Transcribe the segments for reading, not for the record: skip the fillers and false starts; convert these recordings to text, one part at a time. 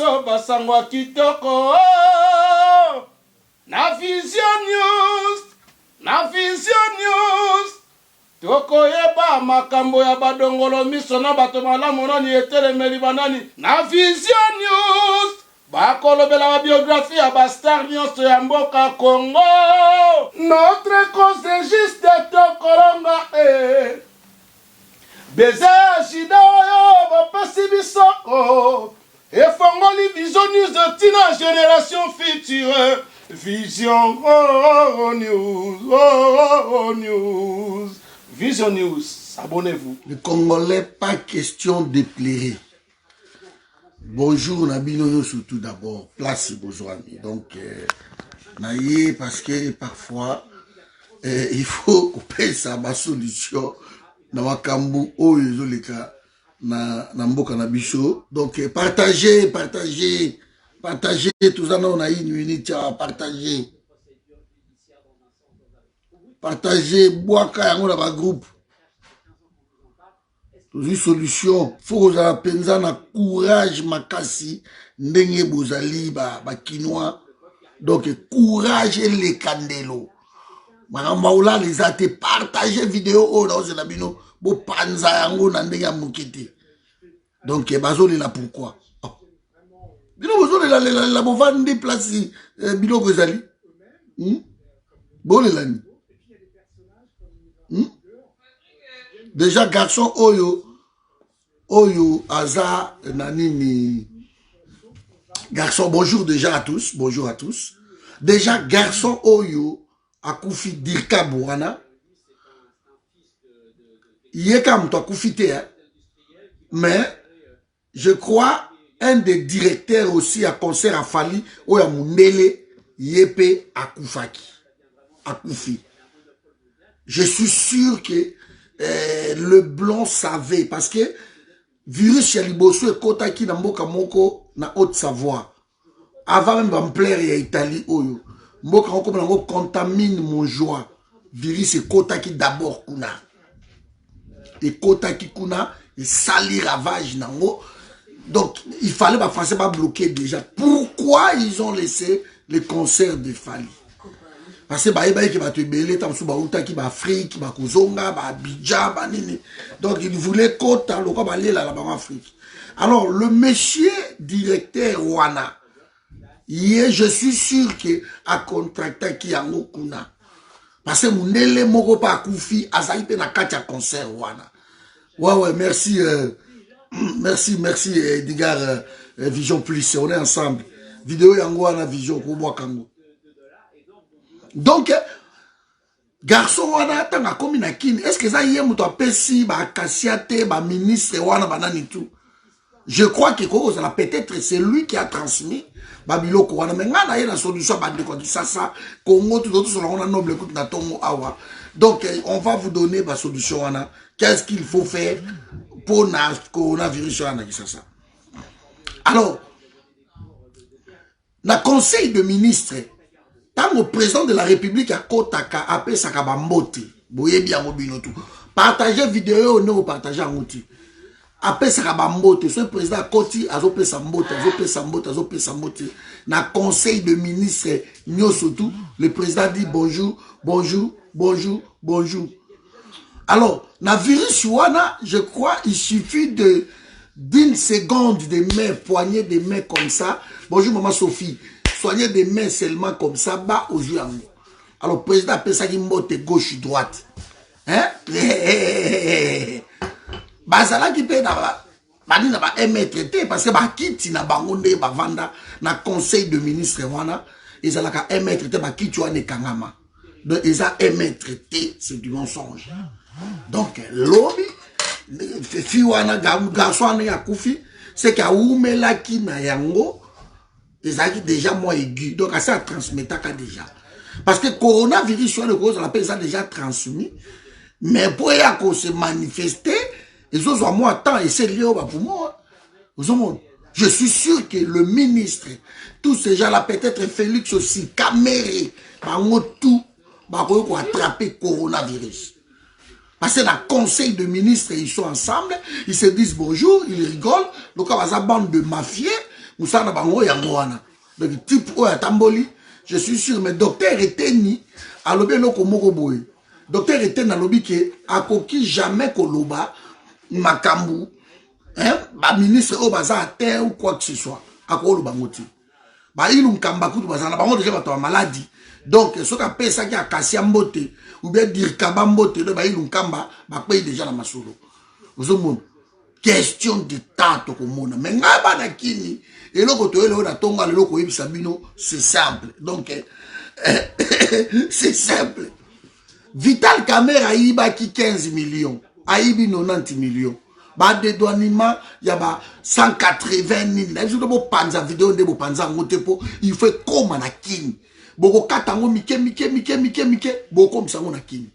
biso basangwa kitoko na Vision News tokoyeba makambo ya badongolo miso na bato malamu nani etelemeli banani na Vision News bakolobela ba biographie ya ba star nyonso ya mboka Congo. Notre cause est juste tokolonga beze shida oyo bapesi biso efongoli Vision News de tina génération future. Vision News. Vision News, abonnez-vous. Le Congolais, pas question de plairer. Bonjour, Nabino, surtout d'abord. Place, bonjour, amis. Donc, naïe, parce que parfois, il faut couper ça, ma solution. Na wakambu, oh, les cas, na mboka na biso. Donc, partagez tout ça, on a une unité à partager. Partagez, boaka, yango na ba groupe. Une solution. Faut que la penza na courage makasi, ndenge bozali ba kinois. Donc, courage et les candelo. Maula les a te partagé vidéo, oh, dans ce labino, bo panza yango na ndenge mukete. Donc, bazo là pourquoi? Bino bozo la bovandi place bino bozali. Bon lani. Déjà garçon Oyo Aza Nanini. Garçon, bonjour déjà à tous. Bonjour à tous. Déjà garçon Oyo Akoufi Dirka Bourana. Yekam to Akoufi te, hein. Mais je crois un des directeurs aussi à concert à Fali Oya Mundele Yepe Akoufi. Je suis sûr que le blanc savait parce que virus Yaliboso et Kotaki na mboka moko na Haute-Savoie. Avant même d'ampleur et Italie oyo. Mboka moko na contamine mon joie. Virus et Kotaki d'abord kuna. Et Kotaki kuna et sali ravage nango. Donc il fallait pas français pas bloquer déjà. Pourquoi ils ont laissé le concert de Fali? Parce que qui va te belé, tamsou ba uta qui va Afrique, ba Kozonga, ba Abidjan, ba nini. Donc il voulait kota le quoi aller là en Afrique. Alors le monsieur directeur Wana, je suis sûr que a contracté qui a kuna. Parce que Mundele moko pa Koufi azaïpe na katia concert Wana. Ouais merci merci Edgar Vision Plus, on est ensemble. Vidéo yango na Vision ko boa kango. Donc, garçon, wana tanga komi na kini. Est-ce que ça y est mouto apesi ba kasiate ba ministre wana banani tout? Je crois que peut-être c'est lui qui a transmis ba biloko wana. Mais ngana y a la solution ba de quoi ça Congo tout d'autres sont on a noble écoute na tongo awa. Donc on va vous donner ba solution wana. Qu'est-ce qu'il faut faire pour na coronavirus wana qui ça. Alors, na conseil de ministre tant au président de la République à Kotaka appelle Sakabambote, boye bien mobile tout. Partagez vidéo non partagez en outil. Appelle Sakabambote, ce président à Koti azopé sambote, azopé sambote. Na conseil de ministre surtout le président dit bonjour. Alors, na virus wana, je crois il suffit d'une seconde de main, poignée de main comme ça. Bonjour maman Sophie. Soigner des mains seulement comme ça, bas aux yeux. Alors, le président appelle ça qui monte gauche-droite. Hein? Bazala qui peut n'a pas aimé traiter parce que Bakiti n'a pas gondé, Bavanda, na conseil de ministre, ils ont aimé traiter Bakiti ou Kangama. Donc, ils ont aimé traiter, c'est du mensonge. Donc, lobby, Fiwana, garçon, Koufi, c'est qu'à Oumela qui n'a yango. Ils ont déjà moins aigu. Donc, ça transmettre déjà. Parce que coronavirus, sur le cause, on appelle ça déjà transmis. Mais pour se manifester, ils ont moins temps et c'est lié pour moi. Je suis sûr que le ministre, tous ces gens-là, peut-être Félix aussi, Caméré, tout, pour attraper coronavirus. Parce que dans le conseil de ministres, ils sont ensemble, ils se disent bonjour, ils rigolent. Donc, on va bande de mafieux. musala na bango yango wana. Donc type oya tamboli, je suis sûr mais docteur Eteni alobi eloko moko boye. Docteur Eteni alobi ke akoki jamais koloba makambu hein ba ministre o baza à terre ou quoi que ce soit. Akoloba ngoti. Ba ilu nkamba kutu baza na bango déjà bato maladie. Donc ce qu'a pesa ki akasi mbote ou bien dire kaba mbote de ba ilu nkamba ba paye déjà na masolo. Ozomona question de temps to komona mais ngaba na kini eloko to ele na tonga leloko yebisa bino c'est simple donc c'est simple. Vital Camera aiba ki 15 millions aibi 90 millions ba dédouanement ya ba 180 000 je dois panza vidéo de bo panza ngotepo il fait comme na kini boko katango mike boko msango na kini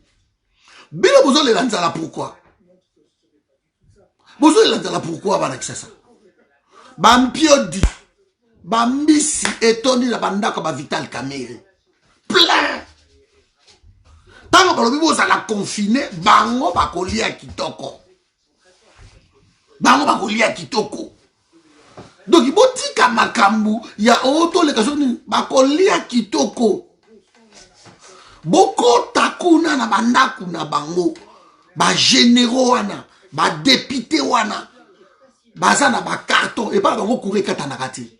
bino bozo le lanzala pourquoi bozo le lanzala pourquoi bana kisasa bampiodi bambisi etondi na bandaka ba Vital Camera plein tango balobi boza la confiné bango bakolia kitoko donc ibotika makambu ya oto le kasoni bakolia kitoko boko takuna na bandaku na bango ba généraux wana ba député wana baza na ba carton et pas bango courir katana ti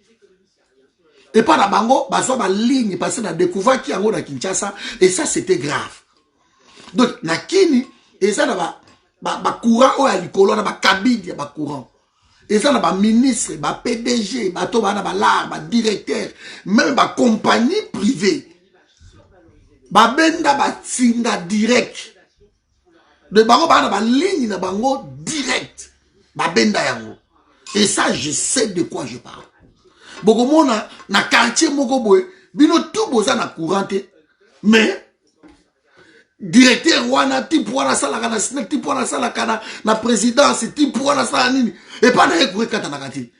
et pas na bango bazwa ba ligne parce na découvert ki yango na Kinshasa et ça c'était grave. Donc nakini et ça na ba courant o ya likolo na ba cabine ba courant et ça na ba ministre ba PDG ba to ba na ba lar ba directeur même ba compagnie privée ba benda ba tinga direct de bango ba na ba ligne na bango direct ba benda yango et ça je sais de quoi je parle. Bokomona na quartier moko boy bino tout boza na couranté mais directeur wana type wana sala kana sina type wana sala kana na présidence type wana sala nini et pas na ekoué kata na kati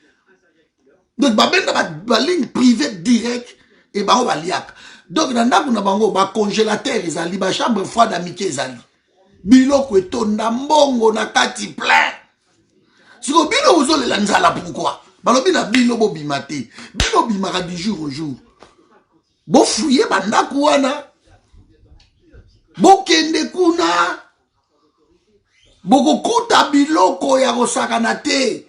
donc babenda ba ligne privée direct et ba ba liaka donc na ndaku na bango ba congélateur ezali ba chambre froide amitié ezali biloko etonda mbongo na kati plein siko bino ozo le lanzala pourquoi balobi na bino bo bimate bino bimaka du jour au jour bo fouiller bandaku wana bokende kuna bokokuta biloko ya kosakana te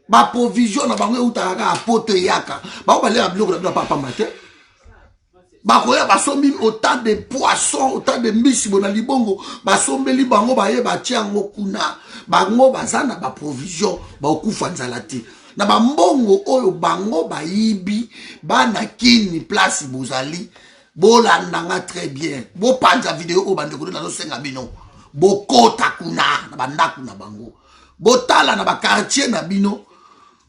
ba provision na bango utaka apoto yaka ba ba le biloko na papa mate ba koya ba sombi autant de poissons autant de mbisi bona libongo ba sombeli bango ba ye ba tiango kuna bango bazana ba provision ba okufa nzala te na ba mbongo oyo bango ba yibi bana kini place bozali bolandanga très bien bo panza vidéo o bande ko na senga bino bo kota kuna na bandaku na bango botala na ba quartier na bino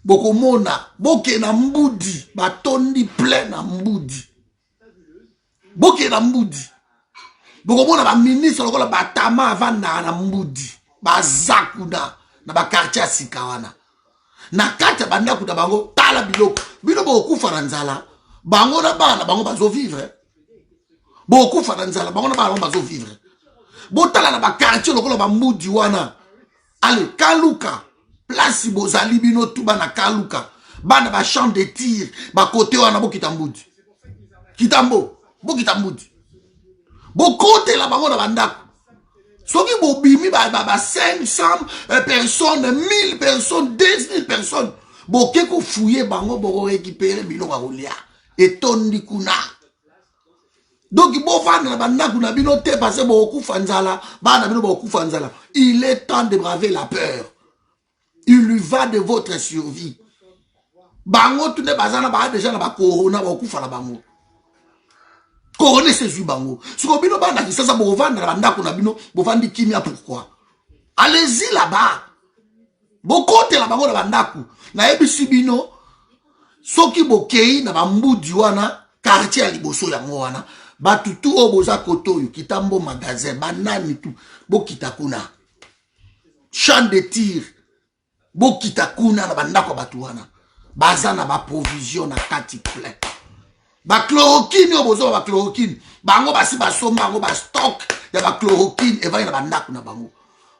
bokomona boke na mbudi batondi plein na mbudi boke na mbudi bokomona ba ministre lokola batama avanda na mbudi bazakuna na ba quartier sikawana na kata bandaku na bango tala biloko bino bokufa na nzala bango na bana bango bazo vivre beaucoup faranzala bango na bango bazo vivre botala na ba quartier lokolo ba mbudi wana allez kaluka place bozali bino tuba na kaluka bana ba champ de tir ba côté wana bokita mbudi kitambo bokita mbudi bokote la bango na bandako soki bobimi ba 500 personnes 1000 personnes 10 000 personnes boke ko fouiller bango boko récupérer biloko kolia etondi kuna. Donc il est temps de braver la peur. Il lui va de votre survie. Bango tu ne bazana ba déjà na ba corona ba okufa na bango. Corona c'est ju bango. Siko bino bana ki sasa bo vanda na bandako na bino bo vandi kimia pourquoi? Allez-y là-bas. Bokote la bango na bandako. Na ebisi bino soki bokei na bambudi wana quartier liboso yango wana. Batutu oboza kotoyo kitambo magasin banani tu bokita kuna champ de tir bokita kuna na bandako batuwana bazana ba provision na kati plein ba chloroquine obozo ba chloroquine bango basi basomba bango ba stock ya ba chloroquine e va na bandako na bango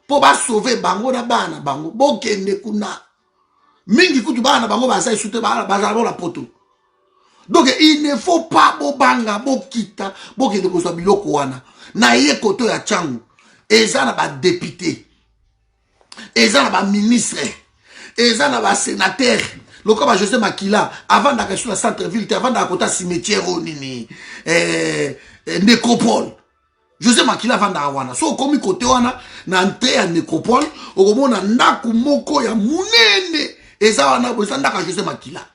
po ba sauver bango na bana bango bokende kuna mingi kutu bana bango basai soute bazala la poto. Donc il ne faut pas bobanga bokita bokende kozwa biloko wana na ye koto ya changu eza na ba député eza na ba ministre eza na ba sénateur loko ba José Makila avant d'arriver sur la centre-ville avant d'akota cimetière nini nécropole José Makila avant d'awana so komi kote wana na entrée ya nécropole okomona ndaku moko ya munene eza wana boza ndaka José Makila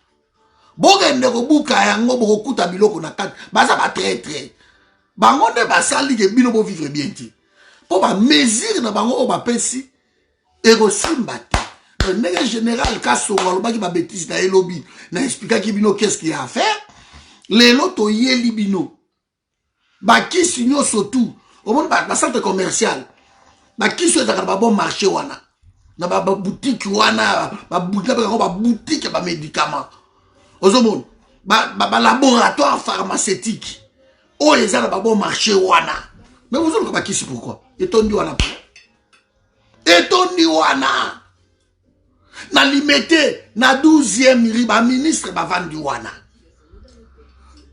bogende kobuka yango bokokuta biloko na kati baza ba traître bango nde basali ke bino bo vivre bien ti po ba mesure na bango ba pesi erosimba te le général Kasongo alobaki ba bêtise na elobi na expliquer ki bino qu'est-ce qu'il y a à faire les loto yeli bino ba kisi nyonso tout au monde ba centre commercial ba kisi ezaka ba bon marché wana na ba boutique wana ba boutique ba médicaments Ozomon, ba laboratoire pharmaceutique. Oh, les gens ont bon marché wana. Mais vous avez pas qui pourquoi? Et ton wana. Et ton wana. Na limité, na 12e ri, ba ministre ba vendu wana.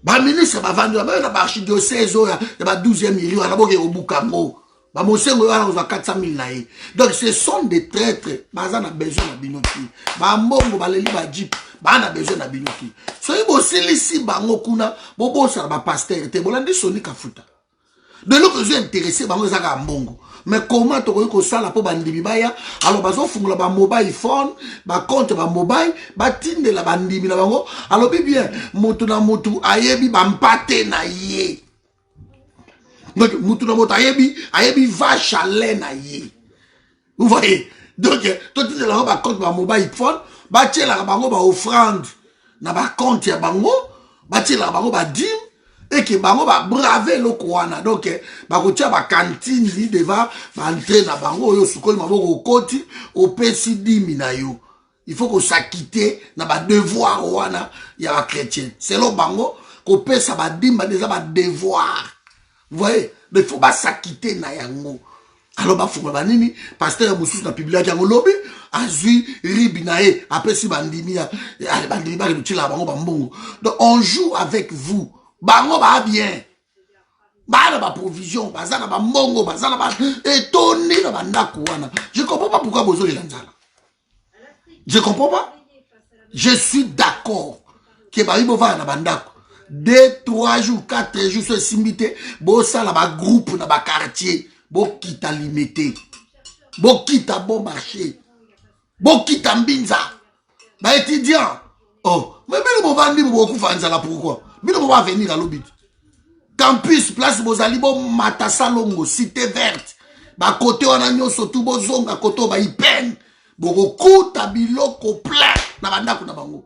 Ba ministre ba vendu wana. Ba archidiocèse, ba 12e ri, wana boke obukambo. Ba mosengo wana oza 400 000 na ye. Donc ce sont des traîtres. Baza na besoin na binoti. Ba mbongo ba leli ba jeep. Ba na besoin na binoti. So yibo silisi bango kuna bobo sa ba pasteur te bolandi soni kafuta. De l'autre je intéressé bango zaka mbongo. Mais comment to ko sala po bandimi baya alors bazo fungula ba mobile phone, ba compte ba mobile, ba tinde la bandimi na bango. Alors bien moto na moto ayebi ba mpate na ye. Donc moto na moto ayebi vache à lait na ye. Vous voyez? Donc tout de la ba compte ba mobile phone, ba tela bango ba offrande na ba compte ya bango, ba tela bango ba dim et que bango ba braver le kwana. Donc ba ko tia ba cantine li deva ba entrer na bango yo sukoli maboko koti o pesi dimi na yo. Il faut qu'on s'acquitte na ba devoir wana ya ba chrétien. C'est lo bango ko pesa ba dim ba déjà ba devoir. Vous voyez, il faut pas s'acquitter na yango. Alors ba fuma banini pasteur mususu na biblique yango lobi azui ribinae après si bandimi ya bandimi ba kitila bango ba mbongo. Donc on joue avec vous. Bango ba bien. Ba na ba provision, baza na ba mbongo, baza na ba etoni na bandako wana. Je comprends pas pourquoi bozo les nzala. Je comprends pas. Je suis d'accord que ba ibo va na bandako. 2, 3 jours, 4 jours, sur simité, bo ça là ba groupe na ba quartier, bo kita limité, bo kita bon marché, bo kita mbinza, ba étudiant. Oh, mais bino bo vandi bo ku fanza là pourquoi? Bino bo va venir à l'obit. Campus place bozali bo matasa longo, cité verte, ba côté wana nyonso tout bo zonga côté ba ipen, bo kuta biloko plein na bandako na bango.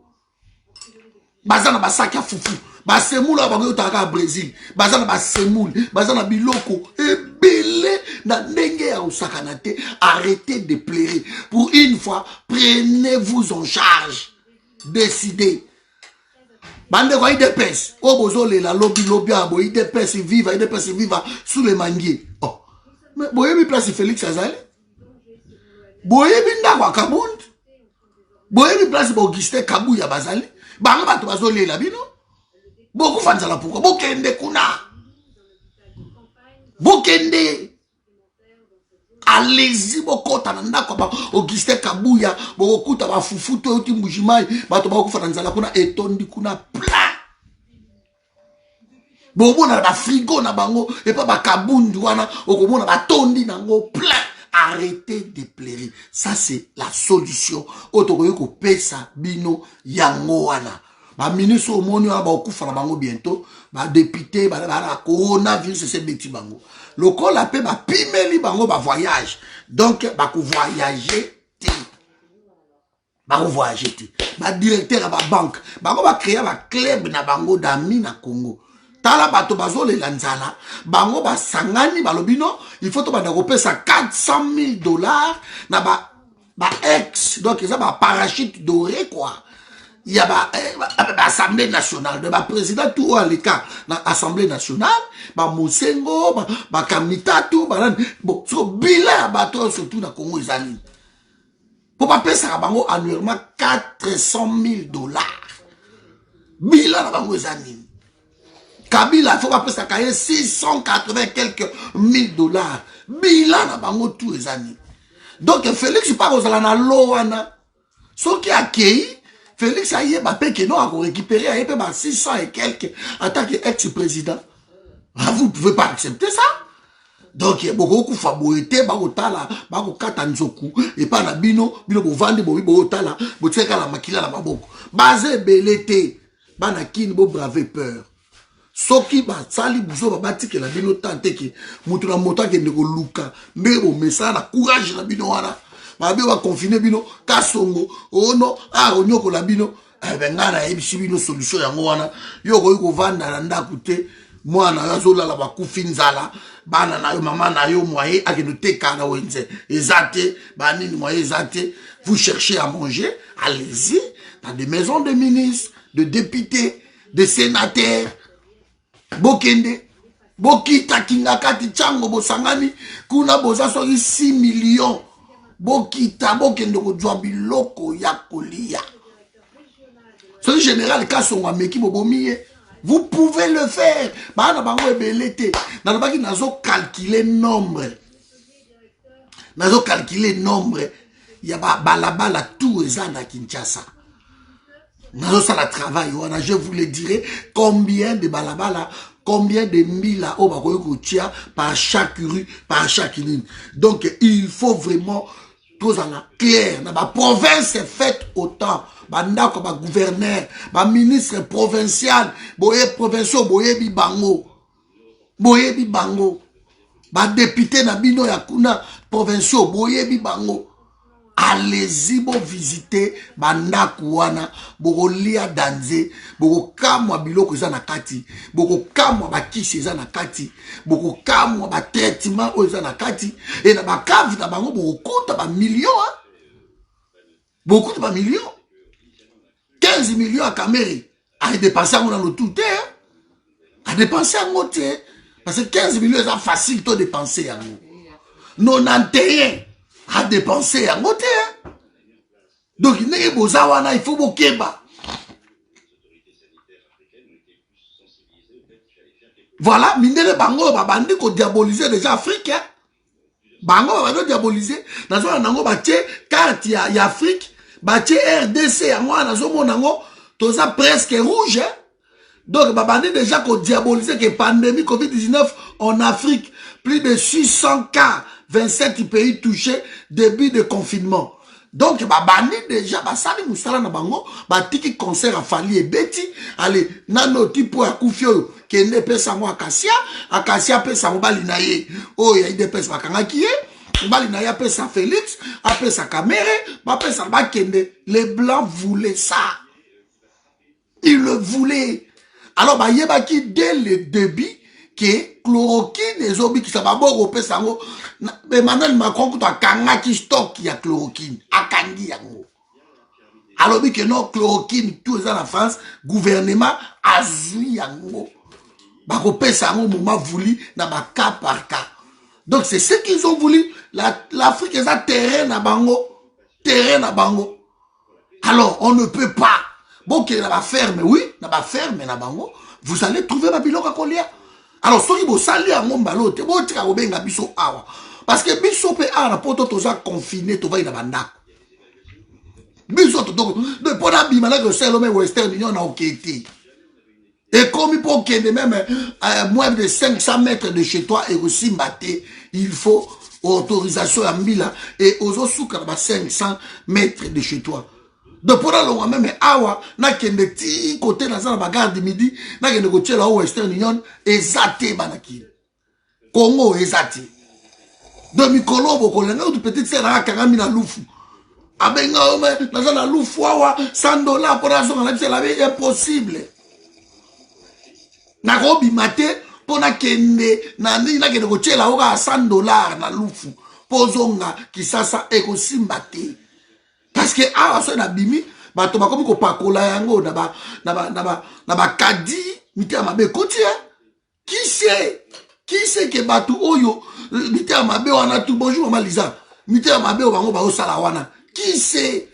Bazana ba sac ya fufu. Ba semoula bango yotaka Brésil. Bazana ba semoule, bazana biloko ebele na ndenge ya osakana te. Arrêtez de pleurer. Pour une fois, prenez-vous en charge. Décidez. Bande ko IDPS. O bozole la lobby abo IDPS viva sous les manguiers. Oh. Mais boyebi place Félix Azali. Boyebi ndakwa Kabund. Boyebi place Augustin Kabuya bazali. Banga bato bazole la bino. Beaucoup fanza la pourquoi bokende kuna bokende allez-y bokota na ndako ba Augustin Kabuya bokokuta ba fufuto oti mbujimai bato bakofanza la kuna etondi kuna pla bomona ba frigo na bango et pas ba kabundu wana okomona ba tondi nango pla. Arrêtez de pleurer. Ça c'est la solution otokoyeko pesa bino yango wana. Ba ministre au monde ba okufa na bango bientôt ba député ba coronavirus c'est beti bango lokol la paix ba pimeli bango ba voyage donc ba ko voyager ti ba ko voyager ti ba directeur ba banque ba ko ba créer ba club na bango d'amis na Congo tala bato bazole la nzala bango ba sangani ba lobino il faut to ba pesa $400,000 na ba ex donc ça ba parachute doré quoi. Il y a l'Assemblée nationale, le président tout à l'écart, l'Assemblée nationale, Mosengo, Kamita, tout, bon, so bilan bateau surtout dans Congo Izali. Pour pas payer ça annuellement 400 000 $. Bilan na bango ezanini. Kabila, il faut pas payer ça 680 quelques $1000. Bilan na bango tout ezanini. Donc Félix pas aux na loana. Ce qui a accueilli, Félix a yé ba que non a récupéré a yé 600 et quelques en tant qu'ex-président. Vous ne pouvez pas accepter ça. Donc, il y a beaucoup de favorités, bakotala, bakokata nzoku, et pas na bino bo vande, bo otala, bo tseka la makila la maboko. Basé belete, bana kin bo brave peur. Soki ba sali buzo ba batike la bino tante ki, mutu na mota ke ndeko luka, mbe bo mesa na courage na bino wana. Ba be ba confiner bino, kasongo, ono, onyoko la bino, ngana ebisi bino solution yango wana. Yo ko vanda na ndaku te. Moi na yozola la bakufi nzala bana na yo mama na yo moye akenote kana wenze ezate banini moye ezate vous cherchez à manger, allez-y dans des maisons de ministres, de députés, de sénateurs. Bokende bokita kingakati chango bosangani kuna boza soki 6 millions bokita bokende kozwa biloko ya kolia. Ce général Kasonga meki bobomiye. Vous pouvez le faire. Calculer nombre. Calculer nombre. Il y a balabala tout ezana à Kinshasa. Ça la travail. Je vous le dirai combien de balabala, combien de mille par chaque rue, par chaque ligne. Donc il faut vraiment tous à la claire. La province est faite autant. Bandako ba gouverneur, ba ministre provincial, boye provinciaux, boye bi bango, ba député na bino ya kuna provinciaux, boye bi bango. Allez-y bo visiter bandako wana, boko lia danze, boko kamwa biloko eza na kati, boko kamwa ba kisi eza na kati, boko kamwa ba traitement eza na kati, et na ba cave na bango boko kuta ba millions, beaucoup de ba millions. 15 millions à Cameroun, à dépenser à mon tout, à dépenser à mon parce que 15 millions, c'est facile de dépenser à nous. 91 à dépenser à mon donc, il n'y a pas il faut bokeba. Voilà, minere bango, babandi ko diaboliser déjà Afrique. Bango, babandi diaboliser. Dans un nango, carte y a Afrique. Batie RDC, moi, tout ça presque rouge. Donc, babandi déjà qu'on diabolise que pandémie Covid-19 en Afrique, plus de 600 cas, 27 pays touchés, début de confinement. Donc, babandi déjà, basali moussala na bango, batiki concert à Fali et Betty, allez, nano tipo ya kufio, kende pesa mo Acacia pesa mo bali na ye, oh, ya ide pesa bakanga kiye, bali na ye pesa Félix, pesa Caméré, pesa bakende. Les Blancs voulaient ça. Ils le voulaient. Alors, bah, yebaki dès le début, que chloroquine, les zombies qui sont pas bon, mais Emmanuel Macron, quand a kanga qui stock, il y a chloroquine, a kangi yango. Alors, oui, que non, chloroquine, tout ça en France, gouvernement, a zui yango. Bah, qu'on pèse yango, moment voulu, na ba cas par cas. Donc, c'est ce qu'ils ont voulu. L'Afrique, est un terrain à bango. Terrain à bango. Alors, on ne peut pas. Bon, qu'il y a la ferme, oui, na ba ferme, na bango. Vous allez trouver ma biloka kolia. Alors, si vous allez à mon balote, vous tirez au benga biso awa. Parce que biso pe awa, poto toza confiné, to va y na banda. Biso to, donc, pour la bimana que c'est l'homme Western Union na okete. Et comme il faut qu'il y ait même moins de 500 mètres de chez toi et aussi maté, il faut autorisation à 1000 et aux autres 500 mètres de chez toi. Donc pour la longue même awa na kende ti côté dans la bagarre de midi na kende côté la Western Union ezate banaki. Congo ezate. De mikolo boko lenga ou petite sœur na kangami na lufu. Abenga ome na la lufu awa $100 pour la zone c'est la vie impossible. Na robi mate pour na kende na kende côté la oka $100 na lufu. Pozonga kisasa ekosimbate. Parce que ah ça na bimi bato bakomi ko pakola yango na ba kadi miti amabe koti qui sait que bato oyo miti amabe wana tout bonjour mama Lisa miti amabe bango ba osala wana Qui sait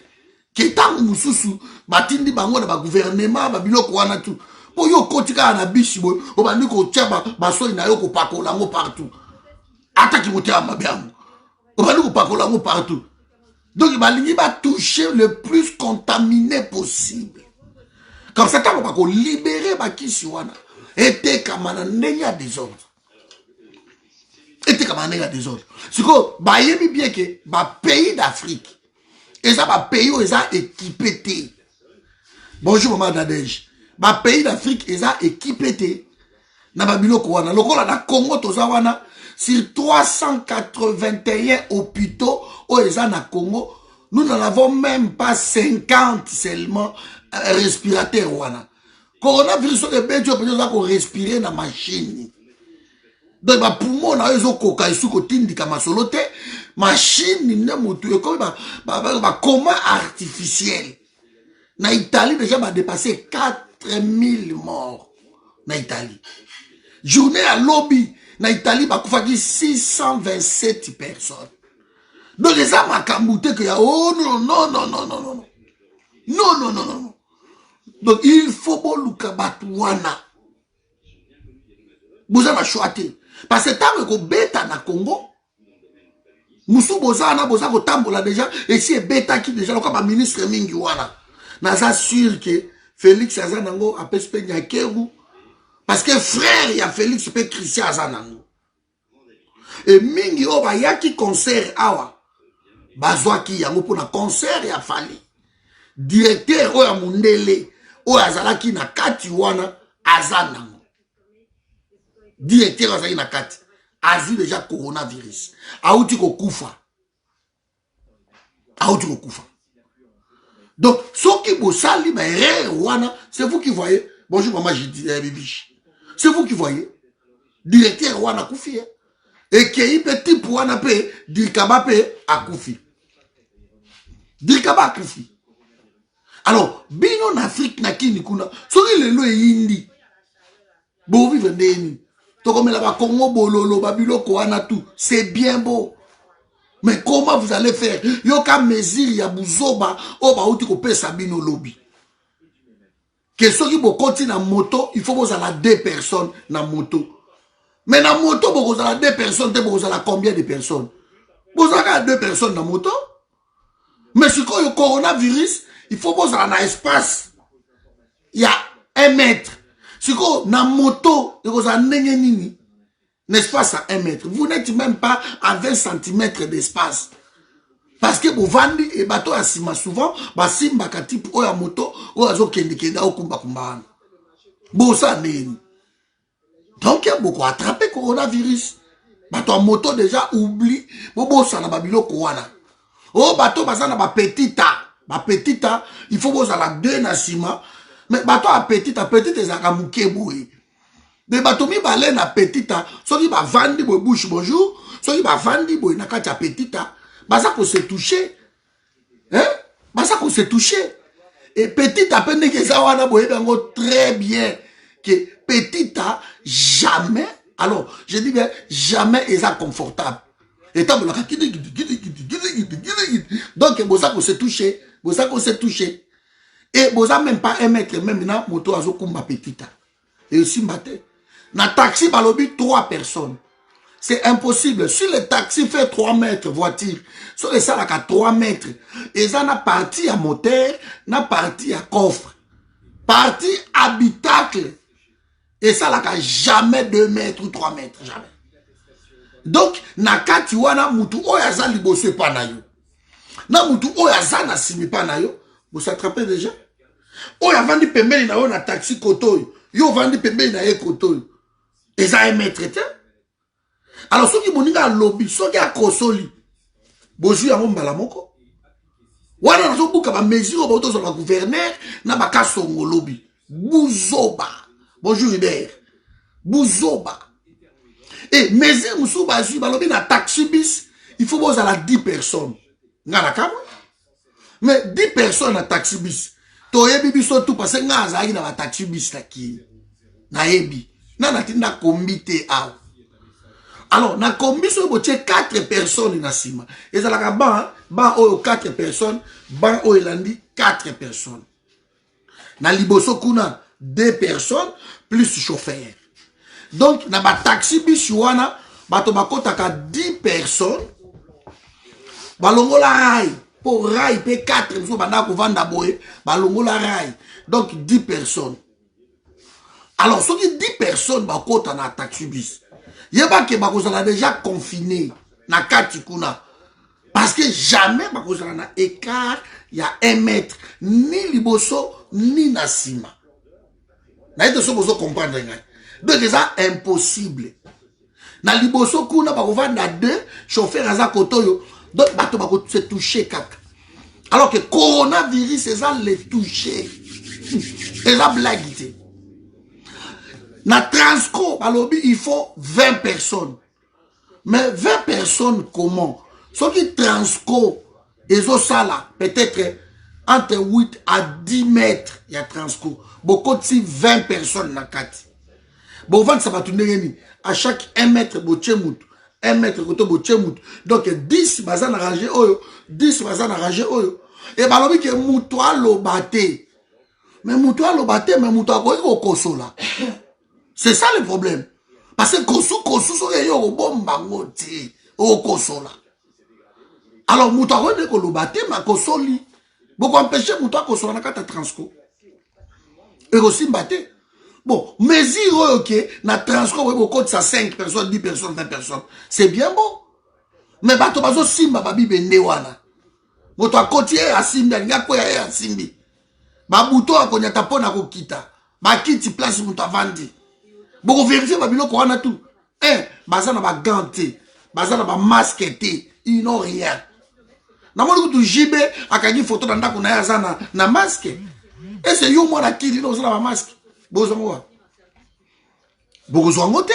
que tant mususu batindi bango na ba gouvernement ba biloko wana tout. Po yo kotika na bishi boy, o bandi ko tia ba so na yo ko pakola ngo partout. Attaque mo tia mabiam. O bandi ko pakola ngo partout. Donc il va toucher le plus contaminé possible. Comme ça, on va libérer Bakisi wana. Et t'es comme un néga des autres. Et t'es comme un néga des autres. C'est quoi? Bah, il y bien que bah pays d'Afrique. Et ça, bah pays où ils ont équipé. Bonjour, maman Nadej. Bah pays d'Afrique, ils ont équipé. Na babiloko wana. Lokola na Congo, toza wana. Sur 381 hôpitaux où ils ont na Congo, nous n'en avons même pas 50 seulement respirateurs wana. Coronavirus est bien dur pour respirer dans la machine. Donc les poumons na yo koka isu ko tindika masolote, machine ne mutu comme coma artificiel. Na Italie déjà va dépasser 4000 morts na Italie. Journée à lobby na Italie va kufaki 627 personnes. Donc les gens m'ont que oh non non non non non non non non non non. Donc il faut que luka batouana. Vous avez choisi parce que tant que bêta na Congo, musu bozana ko tambola déjà et si bêta qui déjà comme ministre mingi wana. Naza sûr que Félix Azanango a pespe nyakeru parce que frère ya Félix pe Christian Azanango. Et mingi oba yaki concert awa. Bazwaki yango pour na concert ya fali. Directeur oya mundele oya azalaki na kati wana azanango. Directeur azalaki na kati. Azu déjà coronavirus. Aouti ko kufa. Aouti ko kufa. Donc, ce qui vous sali, c'est vous qui voyez. Bonjour maman, j'ai dit Bibiche. C'est vous qui voyez. Directeur wana kufi. Et qui petit pour wana pe dirkaba pe akufi. Dirkaba akufi. Alors, bino en Afrique na kini kuna. Soki lelo e indi. Bo vivre ndeni. To comme la ba Congo bololo babilo ko wana tout. C'est bien beau. Mais comment vous allez faire? Yoka mesure ya buzoba oba uti ko pesa bino lobby. Que soki bo konti na moto, il faut vous avoir 2 personnes na moto. Mais na moto vous avez 2 personnes, vous avez combien de personnes? Vous avez 2 personnes na moto. Mais si le coronavirus, il faut vous avoir un espace. Il y a 1 mètre. Si vous na moto, vous avez un espace à 1 mètre. Vous n'êtes même pas à 20 cm d'espace. Parce que vous vendez et bateau à sima souvent, bah simba type ou à moto ou à zo kenda ou kumba kumba. Bon ça n'est. Donc il y a beaucoup attrapé coronavirus. Bateau à moto déjà oublie. Bon ça na babilo koana. Oh bateau basa na ba petita, il faut vous à la 2 na sima. Mais bateau à petita ezaka mukeboué. De bateau mi balé na petita, so qui ba vandi bo bouche bonjour, so qui ba vandi bo na kati petita. Basa qu'on se toucher. Hein? Basa qu'on se toucher. Et petit à peine que ça wana boye bango très bien que petit à jamais. Alors, je dis bien jamais est ça confortable. Et tant la donc bosa qu'on se toucher, bosa qu'on se toucher. Et bosa même pas 1 mètre même na moto azo kumba petit à. Et aussi maté. Na taxi balobi 3 personnes. C'est impossible. Si le taxi fait 3 mètres voiture, sur les salles à 3 mètres, et ça n'a parti à moteur, n'a parti à coffre, parti habitacle, et ça n'a jamais 2 mètres ou 3 mètres, jamais. Donc, nakati wana mutu oyaza libose pa na yo. Na mutu oyaza na simi pa na yo, vous s'attrapez déjà? Oya vandi pembeni na yo na taxi koto yo vandi pembeni na ye koto et ça 1 mètre, tiens. Alors, ceux qui m'ont dit à lobby, ceux qui ont consoli, bonjour à mon balamoko. Wana nazo buka ba mesure ba auto sur la gouverneur na ba kasongo lobby. Buzoba. Bonjour Hubert. Buzoba. Et mesure musu ba ju ba lobby na taxi bis, il faut boza la 10 personnes. Ngana kamwe. Mais 10 personnes na taxi bis. To yebi biso tout parce que ngaza na ba taxi bis la ki. Na yebi. Na tinda kombite aw. Alors, na combi so botie 4 personnes na sima. Et ça la ban oyo 4 personnes, ban oyo landi 4 personnes. Na liboso kuna 2 personnes plus chauffeur. Donc na ba taxi bis wana bato bakotaka 10 personnes. Balongola rail pour rail pe 4 so banda ko vanda boye, balongola rail. Donc 10 personnes. Alors, ce qui 10 personnes bakota na taxi bis. Yeba ke bakozala déjà confiné na kati kuna. Parce que jamais bakozala na écart il y a 1 mètre ni liboso ni na sima. Na ete so bozo comprendre ngai. Donc c'est impossible. Na liboso kuna bakovanda 2 chauffeur aza kotoyo. Donc bato bako se toucher kaka. Alors que coronavirus c'est ça les toucher. C'est ça blague. Na Transco, il faut 20 personnes. Mais 20 personnes comment? Ce qui Transco, et ça là, peut-être entre 8 à 10 mètres, il y a Transco. Beaucoup de 20 personnes na kati. Bon, ça va tourner à chaque 1 mètre, 1 mètre, donc 10 bazan arrangé oyo, 10 bazan arrangé oyo. Et balobi que moutoua lo bate. Mais moutoua lo bate, mais moutoua ko koso là. C'est ça le problème. Parce que kosu so yo bomba ngoti o koso là. Alors moutoua ko lo bate ma koso li. Beaucoup empêcher moutoua koso na kata Transco. Et aussi bate. Bon, mesure ok, na Transco beaucoup de ça 5 personnes, 10 personnes, 20 personnes. C'est bien bon. Mais bato bazo simba babi bende wana. Moto akoti a simbi ngako ya simbi. Babuto akonya tapona ko kita. Ba kiti place muto avandi. Boko vérifier babiloko wana tout. Bazana ba ganté, bazana ba masqueté, ils n'ont rien. Na moni ko jibe akagi photo na ndako na yazana na masque. Et c'est yo mo na kiti no zana ba masque. Bozongo. Boko te.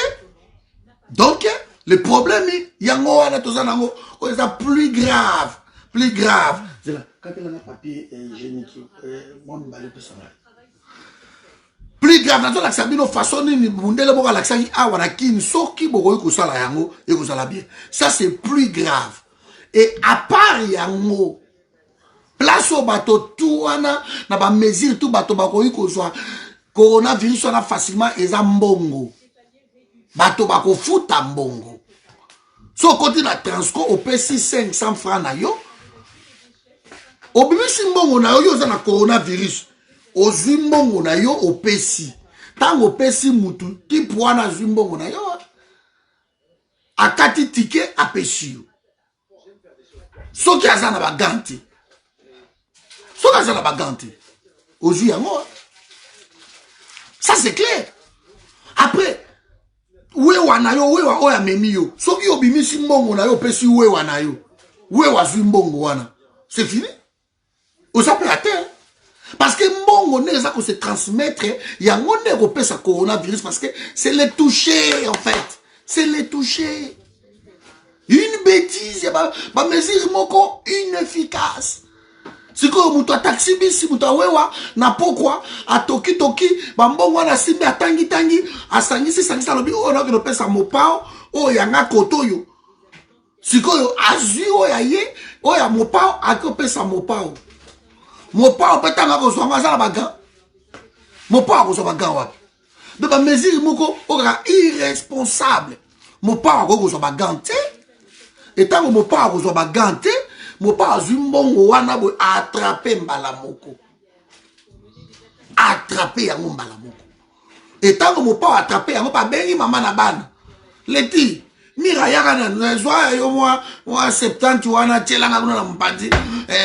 Donc le problème yango wana tozanango c'est plus grave. Plus grave. C'est là. Quand elle a un papier hygiénique, plus grave, dans la sabino façon ni mundele boka l'accent ah wana kin soki boko ko sala yango et ko sala bien. Ça c'est plus grave. Et à part yango place au bateau tout wana na ba mesure tout bateau bako ko so coronavirus wana facilement eza mbongo. Bateau bako futa mbongo. So côté na Transco au PC 500 francs na yo. Obimi simbongo na yo za na coronavirus. Ozimbongo na yo opesi. Tango opesi mutu tipo wana zimbongo na yo. Akati ticket apesi yo. Soki azana ba ganti. Soki azana ba ganti. Ozi yango. Ça c'est clair. Après we wana yo we wa oya memi yo. Soki obimi simbongo na yo opesi we wana yo. We wa zimbongo wana. C'est fini. Vous appelez à terre. Parce que mbongo ne ça se transmettre, il y a un monde qui coronavirus parce que c'est le toucher en fait. C'est le toucher. Une bêtise, ma mesure moko inefficace. Si vous avez un taxi bis, si vous avez na pourquoi à toki bambongo na simbi a tangi a sangisi lobi on a que le pesa mopao o yanga koto yo. Si vous azu o ya ye o ya mopao a que pesa mopao. Mon père peut être en train de faire mon père est en train de faire mesure irresponsable. Mon père est en train de faire et tant que mon père est en train de faire mon père est en attraper Mbalamoko. Attraper Mbalamoko. Et tant que mon père attraper maman na ban. Leti. Mira yaka na zwa yo moi 70 wana tselanga kuna na mpandi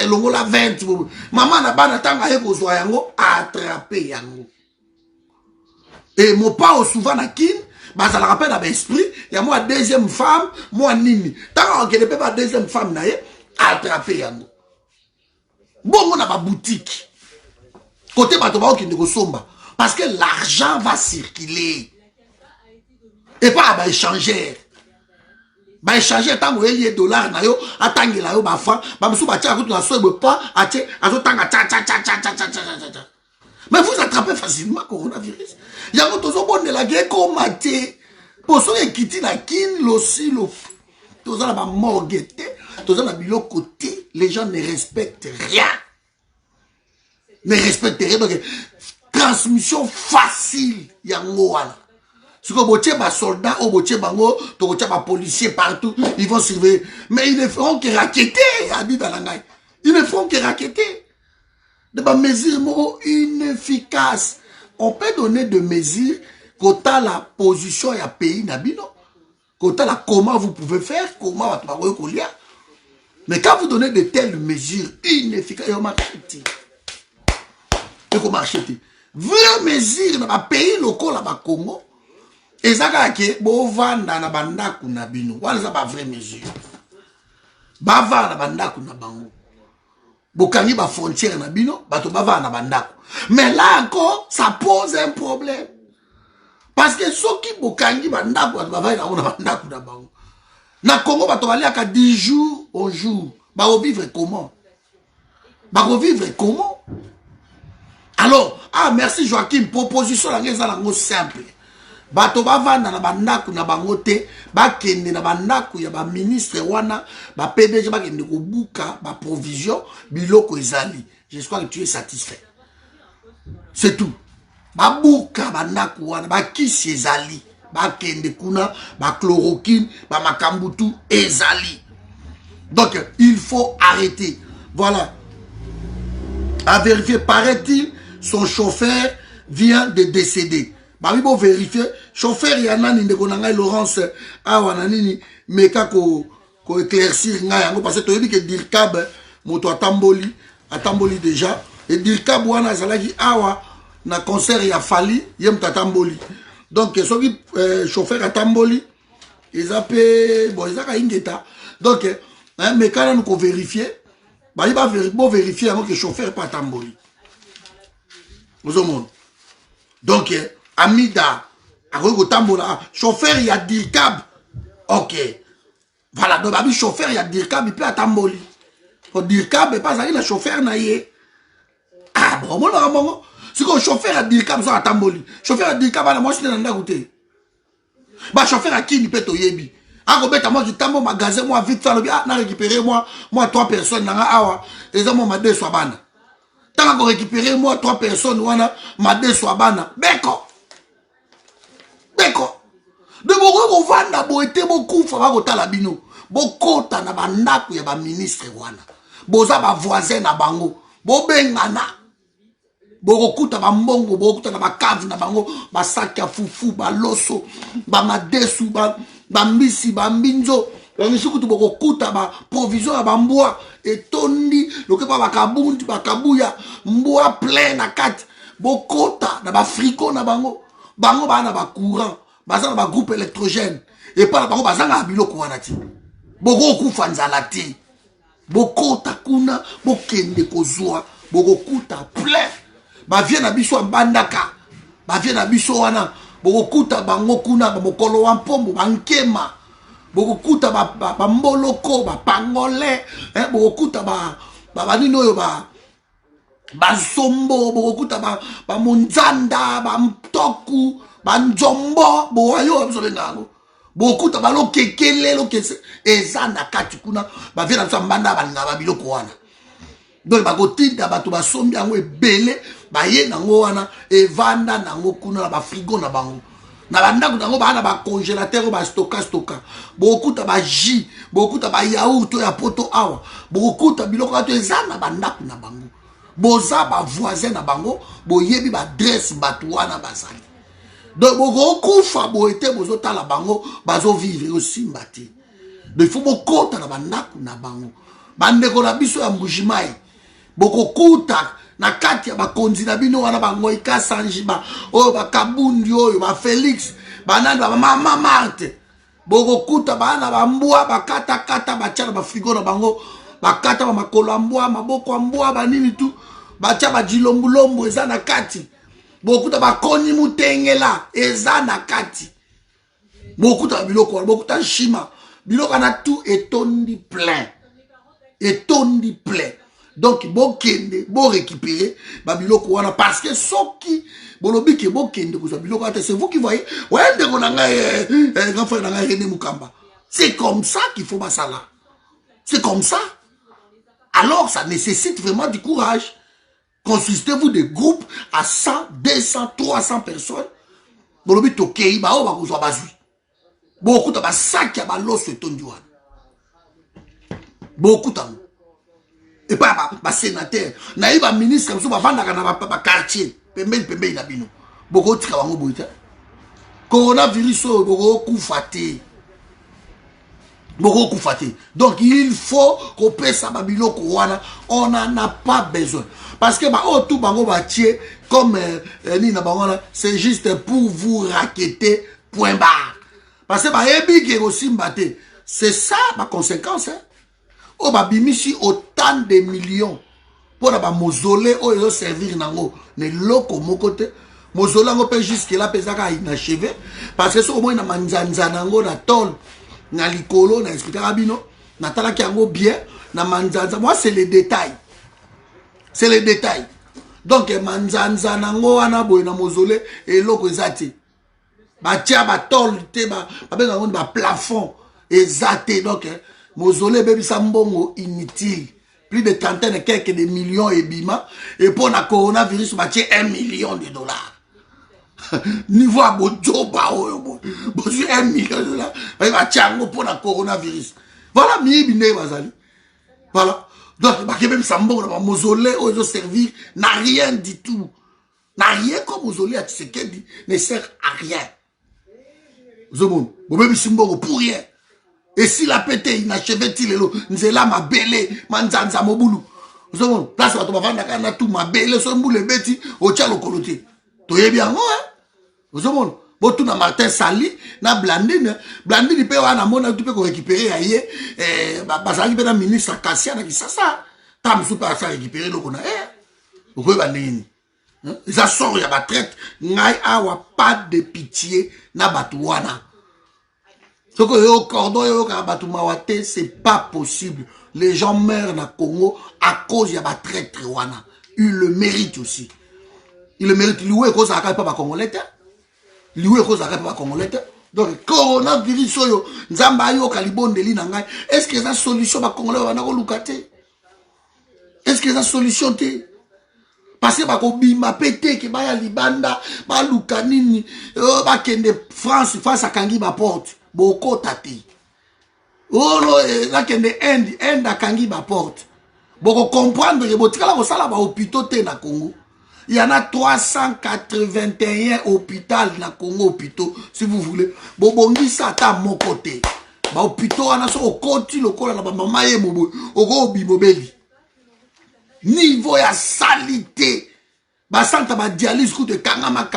longola 20 mama na bana tanga ye ko zwa yango attraper yango et mon père souvent na kin ba ça la rappelle à esprit ya moi deuxième femme moi nini tanga on ne peut pas deuxième femme na ye attraper yango bongo na ba boutique côté bato ba okinde ko somba parce que l'argent va circuler et pas ba échanger. Ba échanger tant que les dollars na yo atangi la yo ba franc ba musu ba tia ko na so pas ache azo tanga cha. Mais vous attrapez facilement coronavirus. Yango tozo bonne la guerre ko maté Pour ceux qui quittent la kin, l'osilo, tous la morgueté, tous la bilo côté, les gens ne respectent rien. Ne respectent rien. Donc, transmission facile, yango wana. Si vous avez des soldats, ou des policiers partout, ils vont surveiller. Mais ils ne feront que raqueter, a dit dans la gagne. Ils ne feront que raqueter. Des mesures inefficaces. On peut donner des mesures quand la position et le pays n'abino. Quand comment vous pouvez faire, comment vous pouvez faire. Mais quand vous donnez de telles mesures inefficaces, il y a marché. Vraies mesures dans le pays local, là Congo, et ça que bo vanda na bandaku na bino, wala ça pas vraie mesure. Bava na bandaku na bango. Bokangi ba frontière na bino, bato bava na bandaku. Mais là encore, ça pose un problème. Parce que ceux qui bokangi bandaku bava na bandaku na bango. Na Congo bato bali aka 10 jours au jour. Ba vivre comment? Ba vivre comment? Alors, merci Joachim, proposition la ngeza simple. Bato bavanda na bandaku na bangote, bakende na bandaku ya ba ministre wana, ba PDG bakende kobuka ba provision biloko ezali. J'espère que tu es satisfait. C'est tout. Babuka bandaku wana, bakisi ezali, bakende kuna, ba chloroquine, ba makambutu ezali. Donc il faut arrêter. Voilà. À vérifier, paraît-il, son chauffeur vient de décéder. Bah oui, bon vérifier. Chauffeur, il y en a ni Laurence Awananini, mais ko éclaircir nga parce que tu dis que Dirkab moto atamboli déjà et Dirkab wana zalaki awa na concert ya Fali yem tatamboli. Donc ceux qui chauffeur atamboli ils appellent bon ils a ingeta. Donc mais quand on vérifier, bah il va vérifier avant que chauffeur pas tamboli. Vous au monde. Donc Amida, chauffeur, il y a Dirkab. Ok. Voilà, donc, le chauffeur, il y a Dirkab, il peut attendre. Dirkab, il pas le chauffeur, ah bon, bon, si le chauffeur a Dirkab, il peut attendre. Chauffeur a Dirkab, moi, je suis dans côté. Bah, chauffeur a qui, il peut te yebi. Ah, moi, je t'ambo magasin, moi, vite, ça, n'a récupéré, moi, 3 personnes, n'a awa, et ça, moi, m'a deux soabana. Tant qu'on récupéré, moi, 3 personnes, m'a deux soabana. Beko. D'accord. De beaucoup vanda boete beaucoup fava kota la bino. Bokota na bandaku ya ba ministre wana. Boza ba voisin na bango. Bobengana. Bokokuta ba mbongo, bokokuta na ba cave na bango, ba sac ya fufu, ba loso, ba madesu, ba mbisi, ba mbinzo. Ngisuku tu bokokuta ba provision ya ba mbwa etondi, lokepa ba kabundi, ba kabuya, mbwa plein na kati. Bokota na ba frigo na bango. Bango ba na ba courant, baza na ba groupe électrogène et pas bango baza na biloko wana ti. Boko kufa nzala ti. Boko takuna bokende kozwa, boko kuta plein. Ba vient na biso bandaka. Ba vient na biso wana, boko kuta bango kuna ba mokolo wa mpombo bankema. Boko kuta ba mboloko, ba pangolais, boko kuta ba nino yo Sombo, bokuta ba munzanda, ba mtoku, ba njombo, boayo absolengango. Bokuta ba lo kekele lo kese ezana kati kuna ba vient na sambanda ba ngaba biloko wana. Donc ba gotinda ba to ba sombi yango ebele ba ye nango wana evanda nango kuna ba frigo na bango. Na banda nango ba na ba congélateur ba stocka. Bokuta ba jus, bokuta ba yaourt ya poto awa. Bokuta biloko ato ezana banda kuna bango. Boza ba voisin na bango, boyebi ba dresse batuana bazali. Donc boko kufa bo ete bozo tala bango, bazo vivre aussi mbati. Donc il faut bokota na bandaku na bango. Bandeko na biso ya mbujimai. Boko kuta na kati ya bakonzi na bino wana bango ikasanji ba oyo ba kabundi oyo ba Felix, banani ba mama Marte. Boko kuta bana ba mbwa bakata bachana ba frigo na bango. Bakata ba makolo ambwa, maboko ambwa banini tu. Bacha ba jilombulombo eza na kati. Bokuta ba koni mutengela eza na kati. Bokuta biloko, bokuta shima. Biloko na tout etondi plein. Etondi plein. Donc, bon kende, bon récupérer, babiloko wana, parce que ceux qui, bolobi ke bon kende, c'est vous qui voyez, ouais, grand frère nanga René Mukamba. C'est comme ça qu'il faut basala. C'est comme ça. Alors, ça nécessite vraiment du courage. Consistez-vous de groupes à 100, 200, 300 personnes. Bolobi tokei, ba o ba kozwa bazui. Beaucoup de sac ya ba los etondiwa. Beaucoup de et pas ba sénateur, naïba ba ministre comme ça ba vanda kana ba quartier, pembe na bino. Beaucoup tika bango boita. Coronavirus boko kufate. Boko kufate. Donc il faut qu'on pèse sa babilo wana, on n'en a pas besoin. Parce que ba o tout bango ba tie comme ni na bango c'est juste pour vous raqueter point barre. Parce que ba ebi ke aussi mbate. C'est ça ma conséquence hein. Oh ba bimisi autant de millions pour la mausolée oh ils servir nango ne loko mokote mausolée ngo pe jusque là pesaka inachevé parce que au moins na manzanza nango na tol na likolo na expliquer bino na tala ki yango bien na manzanza moi c'est les détails donc manzanza nango wana boy na mausolée et loko ezati ba tia ba tol te ba benga ngo ba plafond ezate donc mausolée baby sambongo inutile. Plus de trentaine et quelques de millions et bima. Et pour la coronavirus, bah, tu 1 million de dollars. Niveau à Bojo, bah, 1 million de dollars. Bah, tiens, pour la coronavirus. Voilà, mi-bine, bazali. Voilà. Donc, bah, même sambongo, mausolée, aux servir, n'a rien du tout. N'a rien comme mausolée à Tshisekedi, ne sert à rien. Zomon, baby sambongo pour rien. Et si la pété inachevé-il lo, nzela ma belé, manzanza mobulu. Vous savez, là, ça va te faire na tout ma belé, son boule beti, au tchalo koloté. Tu es bien, hein? Vous savez, bon, tout na Martin Sali, na Blandine, Blandine, peut avoir un monde, tu peux récupérer ailleurs, basali, peut être ministre Kassia, na qui ça, tam soupe à ça récupérer, donc on a, vous pouvez banner. Ça sort, il y a ma traite, n'aïe, awa, pas de pitié, na batouana. Ce que yo cordon yo kabatumawate c'est pas possible. Les gens meurent na Congo à cause ya ba traître wana. Il le mérite aussi. Il le mérite. Lui cause à pas congolais. Lui cause à pas congolais. Donc coronavirus yo nzamba yo kalibonde li na ngai. Est-ce que ça solution ba congolais wana ko lukate? Est-ce que ça solution te? Parce que ba ko bima pété ke ba ya libanda ba lukanini ba kende France a kangi ba porte. Boko tati. Oh no, là kende Inde a kangi ba porte. Boko comprendre que botika la sala ba hôpitaux te na Congo. Il y en a 381 hôpitaux na Congo hôpitaux si vous voulez. Bobongi sa ta mon côté. Ba hôpitaux ana so okoti lokola na ba mama ye mobo. Oko bimobeli. Niveau ya salité. Ba santa ba dialyse coup de kangama.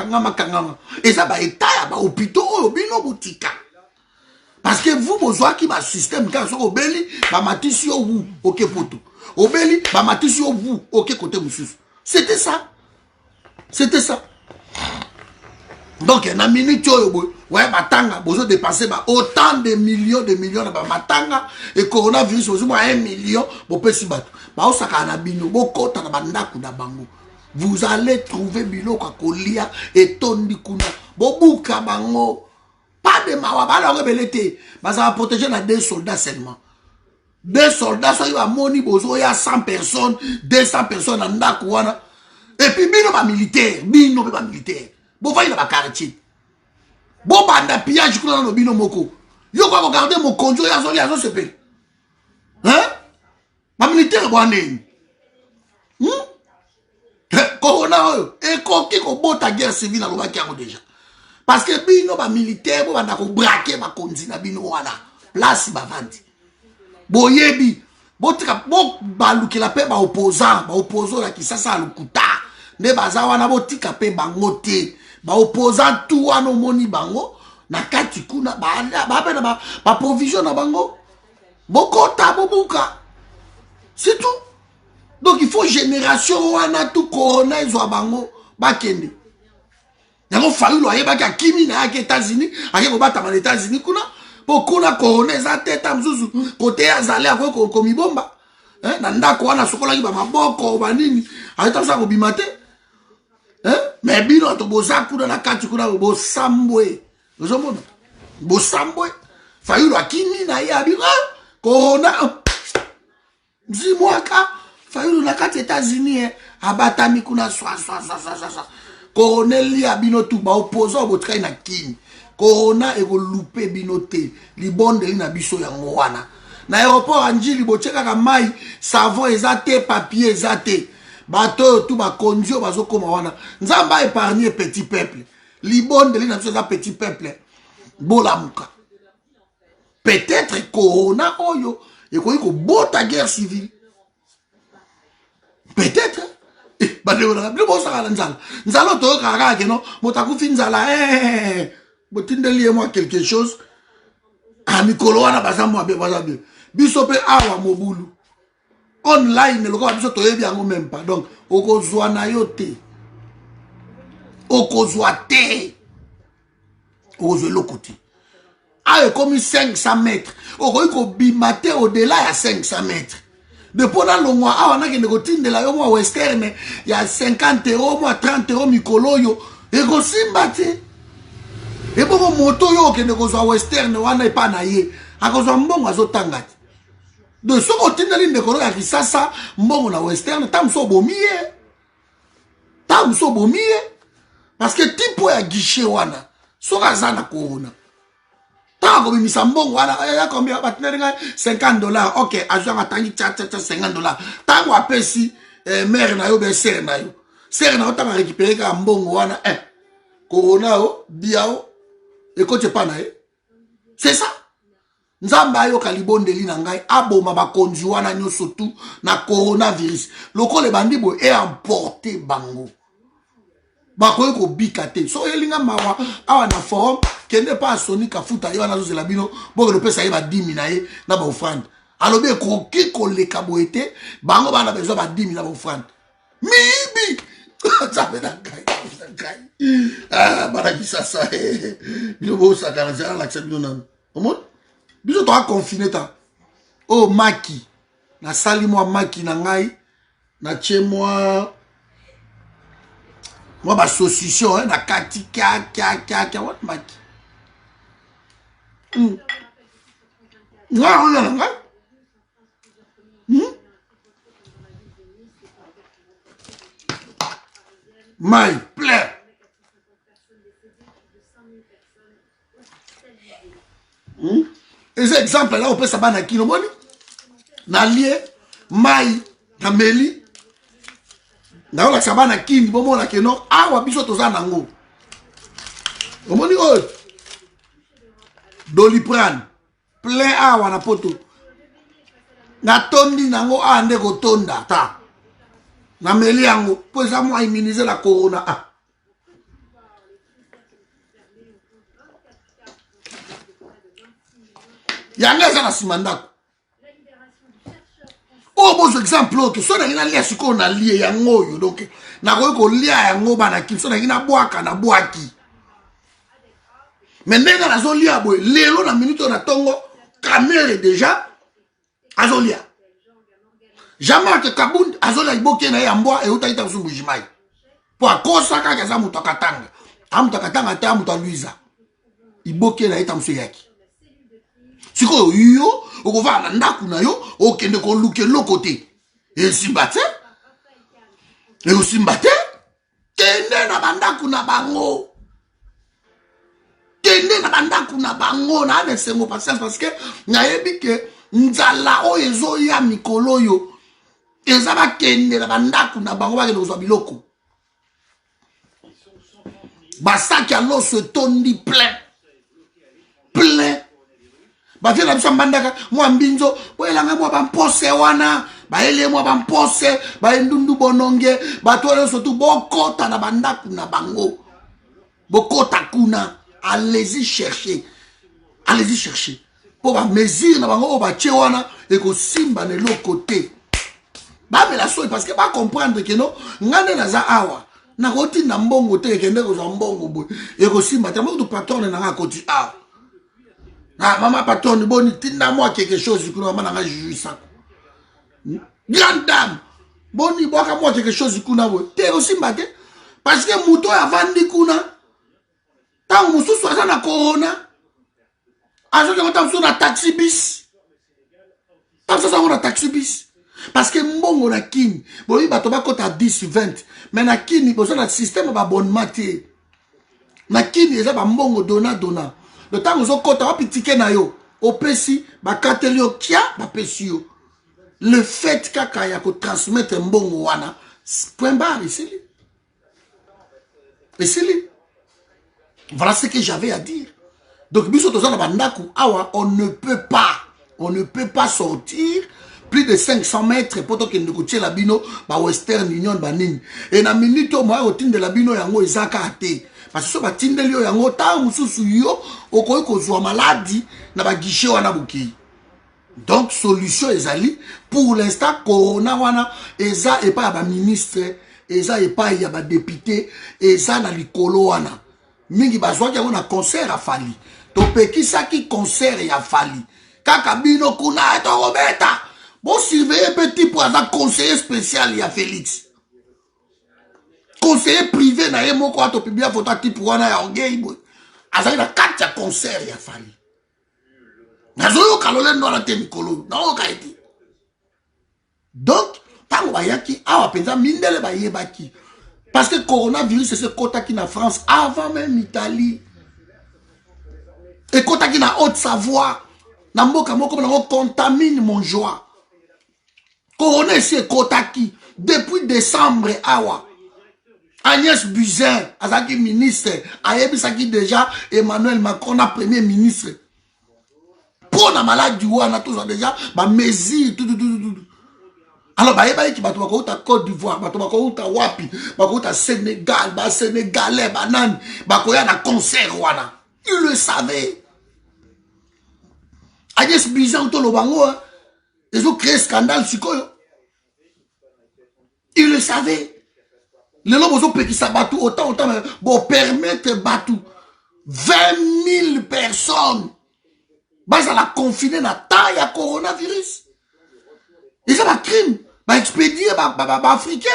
Et ça ba état ba hôpitaux bino botika. Parce que vous, vous avez un système qui est obéli, bah matisi vous, ok poto. Obéli, bah matisi vous, ok côté monsieur. C'était ça. C'était ça. Donc, na minute ouais, matanga, besoin de dépenser autant de millions de matanga et coronavirus, vous avez 1 million, pour peut s'y battre. Bah, au sakana bino, bokota na bandaku na bango. Vous allez trouver biloko kolia et tondi kuna. Bobuka bango. Pas de mawabala rebelete. Mais ça va protéger les 2 soldats seulement. 2 soldats, ça va moni bozo, il y a 100 personnes, 200 personnes en Ndakouana. Et puis, bino ba militaire. Bon, va y a quartier. Bon, banda pillage, je crois, bino moko. Yo, quoi, regardez mon conjoint, il y a ce pays. Hein? Ma militaire, boané. Corona, et coquille, qu'on botte à guerre civile, on va déjà. Parce que bino ba militaire bo banda ko braquer ba konzi na bino wana place ba vandi boyebi botika bo baluki la pe ba opposant la ki sasa lukuta ne baza wana botika pe bango te ba opposant tout wana moni bango na kati kuna ba pe na ba provision na bango bokota bobuka c'est tout. Donc il faut génération wana tout corona zo bango ba kende. Il y a fallu loyer qui a kimi na aux États-Unis, à qui les États-Unis kuna, pour qu'on a coroné sa tête à mzuzu, côté azalé à quoi comme bomba. na ndako wana sokolaki ba maboko ba nini ayeta sa ko bimate mais bino to boza kuna na kati kuna bo sambwe ozomona bo sambwe fayulu akini na yabi corona mzimwaka fayulu na kati États-Unis abatami kuna swa coronel ya bino tu ba opposant bo trai na kini corona eko lupe bino te libonde li na biso yango wana na aéroport anjili bocheka mai savon ezate papier ezate bato tout ba kondio bazokoma wana nzamba épargner petit peuple libonde li na biso za petit peuple bolamuka peut-être corona oyo eko iko bota guerre civile peut-être badewona bilo bosaka nzala nzala to kaka ke no motakufi nzala botindeli moi quelque chose a mikolo wana bazamwa be bazabe biso pe awa mobulu online lokola biso toyebi yango même pas donc okozwa na yo te okozwa te okozwa lokoti ayo komi 500 mètres okoyi kobima te au-delà ya 500 mètres depuis na longwa awa nakende kotindela yo mwa western ya 50 € mwa 30 € mikolo oyo ekosimba te eboko moto oyo okende kozwa western wana epa na ye akozwa mbongo azotanga te de soko otindeli ndeko ya kisasa mbongo na western tamuso bomi ye parce que tipo ya guichet wana soka aza na corona taka kobimisa mbongo wana ya combien batineli ngai $50 ok azwanga tangi tcha $50 tango apesi mère na yo be sere na yo tanga récupérer ka mbongo wana corona o biao ekoti pa na ye c'est ça nzambe ayoka libondeli na ngai aboma bakonzi wana nyonso tu na coronavirus lokola ebandi boye eimporte bango bakoki kobika te so elinga mawa awa na forum kende pa asoni kafuta ye wana azozela bino boke lopesa ye badimi na ye na baofrande alobi ekoki koleka boye te bango bana bezwa badimi na baofrande miyibi nzambe na ngai bana kisasa bino bosakana nzela lakisa bino nano omoni biso toka confine ta o maki nasali mwa maki na ngai natie mwa basaucisson na kati kya wat maki nga oyo na ngai mai plein eza exemple la opesa bana kino moni na lie mai na meli na ola sabana kindi bomona keno awa biso toza nango omoni oyo Doliprane plein awa na poto na tondi nango ande kotonda ta na meli yango po eza mo immuniser la corona yanga eza na nsima ndako oyo bozwa exemple oyo so nangi nalia sikoyo nalie yango oyo donc nakoki kolia yango bana kini so nangi nabwaka nabwaki me ndenge nazolia boye lelo na minute oyo na ntongo kamere deja azolia Jean-Marc Kabundi azolia liboke na ye ya mbwa eutaki ta kosu mbujimai po akosa kaka eza moto akatanga amoto akatanga te amoto aluiza iboke na ye ta mosu eyaki sikoyo yo okovaa na ndako na yo okende koluke eloko te esimba te kende na bandako na bango na ane sengo patience parce que nayebi ke nzala oyo ezoya mikolo oyo eza bakende na bandako na bango bakende kozwa biloko basaki ya loso etondi plein bafie na biso mbandaka mwa mbinzo boyelanga mwa bampose wana baele mwa bampose baendundu bononge bato oyo surtout bokota na bandako na bango bokota kuna allez-y chercher po bamesure na bango oyo batie wana ekosimba na eloko te bamela soi parce que bacomprendre ke no ngande naza awa nakotinda mbongo te ekende kozwa mbongo boye ekosimba te moto patron nanga akoti awa mama patron boni tinda moi quelque chose kuna mama nanga juju sako grande dame. Bon, il boit moi quelque chose du kuna. T'es aussi maté. Parce que Mouto a vendu kuna. Tant que Moussou soit dans la corona. À ce moment-là, on a taxi bis. Tant que ça, on a taxi bis. Parce que mbongo na kini. Bon, il va tomber à 10 20. Mais na kini, besoin d'un système d'abonnement. Na kini, il y a mbongo dona. Le temps où on a un petit ticket na yo. Au PC, ba katelio kia, ba PC yo. Le fait kaka ya ko transmettre mbongo wana, point barre, ici. Voilà ce que j'avais à dire. Donc, on ne peut pas sortir plus de 500 mètres pour que nous coûtions la bino, Western Union, Banin. Et na minute, moi, au de la bino, yango, ezaka ate. Parce que si on tinde lio, yango, ta, mususu yo, oko ko zwa maladie, na ba guichet wana buki. Donc, solution ezali, pour l'instant, corona wana, eza et pas ba ministre, eza et pas ya ba député, eza na likolo wana. Mingi bazwa yango na concert a fali. To peki saki concert ya fali. Kaka bino kuna eto robeta. Bon surveiller petit pour un conseiller spécial ya Félix. Conseiller privé na ye moko ato pibia photo type wana ya ongei boy. Azali na 4 ya concert ya fali. Nazoyo kalole ndo na te mikolo. Na oka eti. Donc, tango bayaki awa penza mindele bayebaki. Parce que le coronavirus, c'est ce quota qui est en France, avant même l'Italie. Et quota qui est en Haute-Savoie. Namboka moko contamine mon joie. Corona ici est quota qui, depuis décembre, awa. Agnès Buzyn, Azaki ministre, Ayebisaki déjà, Emmanuel Macron, a premier ministre. Pour la maladie, on a toujours déjà, ma mesure, tout. Alors, bah, il y a Côte d'Ivoire, bah, Wapi, bah, Sénégal, bah, Sénégalais, banane, bah, il y a un concert, wana. Il le savait. Agnès Buzyn, ils ont créé un scandale, il le savait. Les gens ont payé ça, Batou, autant, bon, permettre Batou. 20 000 personnes. Bah, ça l'a confiné dans la taille à coronavirus. Et ça, un crime. Bah, expédié, africain.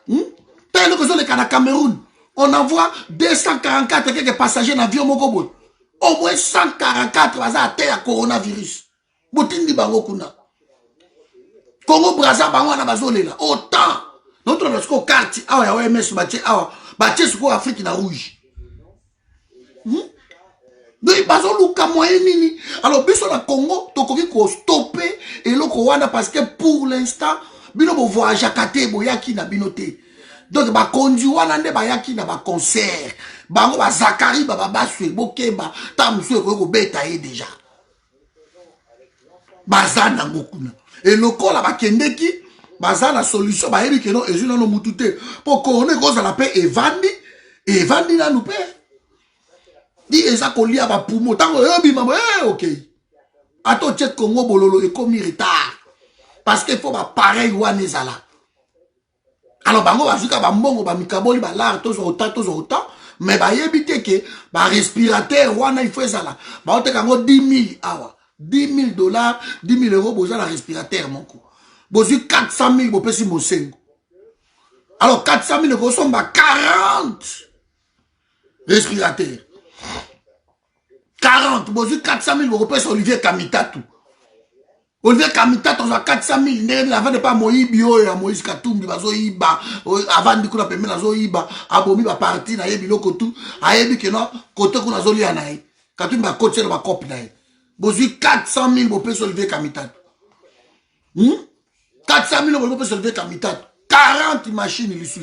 Tel que le cas de Cameroun. On envoie 244 quelques passagers dans l'avion Mokobo. Au moins 144 à terre à coronavirus. Botindi bango kuna. Congo Brazza bango na bazolela. Autant. Notre lorsqu'on carte, ah ya OMS bâti sur Afrique na rouge. Donc ils bazon luka moyen nini. Alors biso na Congo tokoki ko stopper et loko wana parce que pour l'instant bino bo voyage akate boyaki na binote. Donc ba kondi wana nde bayaki na ba concert. Bango ba Zakari ba baswe bokeba tamswe ko beta e déjà. Bazana ngokuna. Et lokola ba kendeki bazana solution ba yebi keno ezuna no mutute pour corona cause la paix et vandi na nous paix. Di eza kolia ba pumo tango yobi mama OK. Ato tche Congo bololo e komi retard. Parce que faut ba pareil wana ezala. Alors bango bazuka ba mbongo ba mikaboli ba lar tozo autant mais ba yebite ke ba respirateur wana il faut ezala. Ba oteka ngo 10 000 awa. $10 000, 10 000 euros besoin de respirateur mon coup. Besoin 400 000 pour payer mon sengo. Alors 400 000 euros sont 40 respirateurs. 40, besoin 400 000 euros pour Olivier Kamitatou. Olivier Kamitatou, on a 400 000. Avant de pas Moïse Bio et Moïse Katumbi, Iba, avant de couper la Iba, Abomi va partir, na yebi loko tout, ayebi que non, côté qu'on a zoli anaï. Katumbi va coacher va copie naï. Besoin 400 000 euros pour Olivier Kamitatou. 400 000 euros pour Olivier Kamitatou. 40 machines, il sous.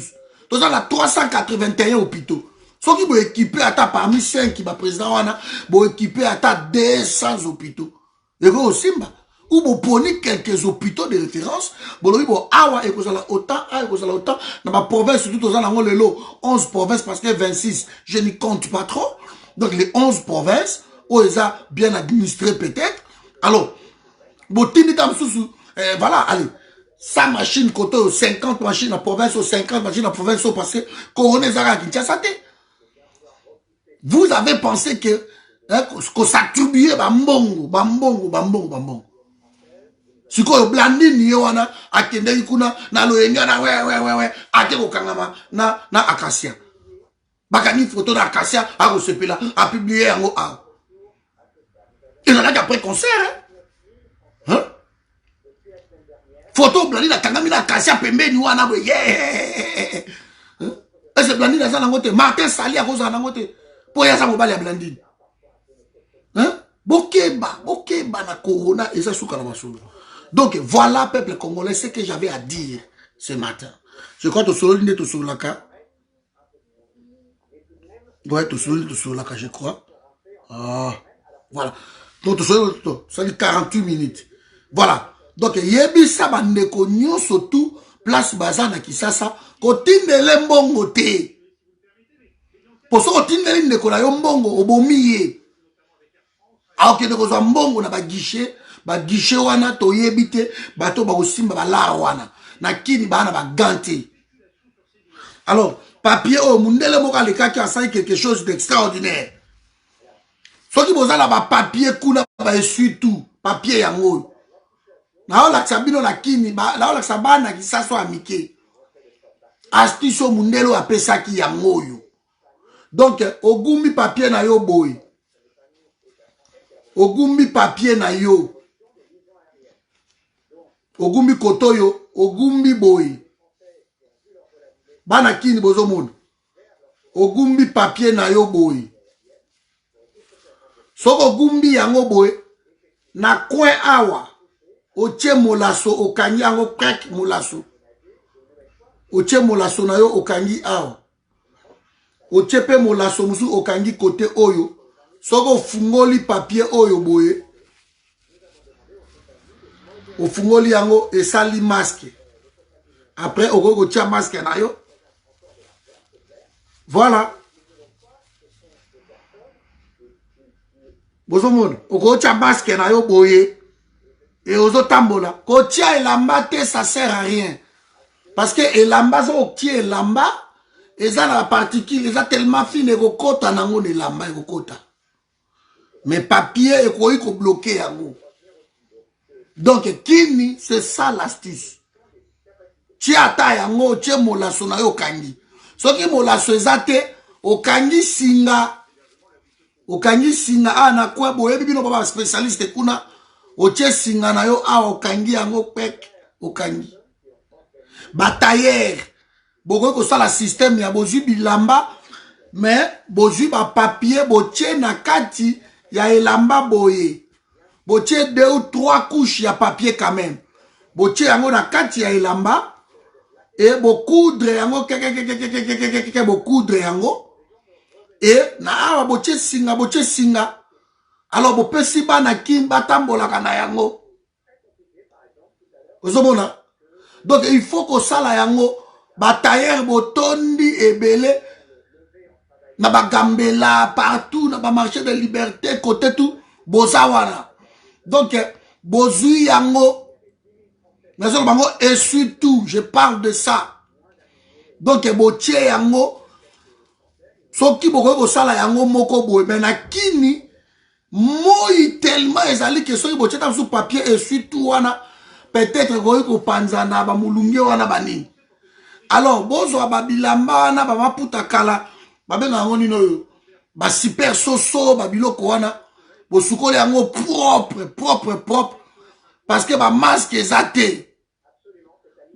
Donc, on a 381 hôpitaux. Ceux qui vont équiper à ta parmi 5 qui va président, vont équiper à ta 200 hôpitaux. Et vous aussi, ou vous prenez quelques hôpitaux de référence, vous avez awa et vous avez autant, dans ma province, surtout aux gens, le lot, 11 provinces parce que 26, je n'y compte pas trop. Donc, les 11 provinces, où ils ont bien administré peut-être. Alors, voilà, allez. 100 machines côté 50 machines en province, 50 machines en province, parce que Corona Zara Kinshasa. Vous avez pensé que ça s'attribuait bambongo. sikoyo Blandine ye wana akendeki kuna na loyenga na we ate kokangama na Acacia bakani photo na Acacia akosepela a publier yango a il en a après concert hein photo Blandine akangami na Acacia pembeni wana we est ce Blandine aza nango te Martin Sali akoza nango te po ya sa mobali ya Blandine hein bokeba na corona eza suka na masolo. Donc voilà, peuple congolais, ce que j'avais à dire ce matin. Je crois que tu sur la carte. Ouais, tu sur la carte, je crois. Ah, voilà. Donc ça dit 48 minutes. Voilà. Donc yebisa bandeko nyonso tout place bazana kisasa kotindele mbongo te. Poso kotindele ndeko na yo mbongo obomiye. Alors que ndeko za mbongo na ba guichet guichet wana toyebi te bato ba osimba balara wana na kini bana ba ganté. Alors papier o mundele moka lekaki asali quelque chose d'extraordinaire. Soki bozala ba papier kuna ba essuie tout papier yango na ola tsabino na kini la ola sabana kisaso amike astuce o mundelo apesaki yango yo. Donc ogumbi papier na yo boy ogumbi papier na yo ogumbi kotoyo ogumbi boy bana kini bozo mona ogumbi papier na yo boy soko ogumbi yango boy na coin awa otie molaso okangi yango krek molaso otie molaso na yo okangi awa otie pe molaso musu okangi kote oyo soko fungoli papier oyo boye ofungoli yango esali masque après okoko tia masque na yo voilà bozomona okoko tia masque na yo boye et ozotambola ko tia elamba te ça sert à rien parce que elamba so tia elamba eza na particule eza tellement fine ekokota nango elamba ekokota mais papier ekoki ko bloquer yango. Donc kini c'est ça l'astuce. Ti ata yango tie molaso na yo kangi. Soki molaso ezate okangi singa na kwa boyebi bino baba spécialiste kuna otie singa na yo a okangi yango pek okangi. Batailleur boko ko sala système ya bozui bilamba mais bozui ba papier botie na kati ya elamba boye. Botie 2 ou 3 couches ya papier quand même. Botie yango na kati ya elamba et bocoudre yango bocoudre yango et na awa botie singa alors bopesi bana kimba tambolaka na yango ozomona. Donc il faut que sala yango batailleur botondi ebele na bagambela partout na ba marché de liberté côté tout bozawana. Donc bozui yango mais bango et surtout je parle de ça. Donc botie yango soki boko ko sala yango moko boy mais na kini moi tellement ezali que soki botie ta sous papier et surtout wana peut-être ko panzana ba mulungi wana banini. Alors bozo ba bilamba wana ba maputa kala ba benga ngoni no ba super soso ba biloko wana bosukoli yango propre parce que ba masque ezate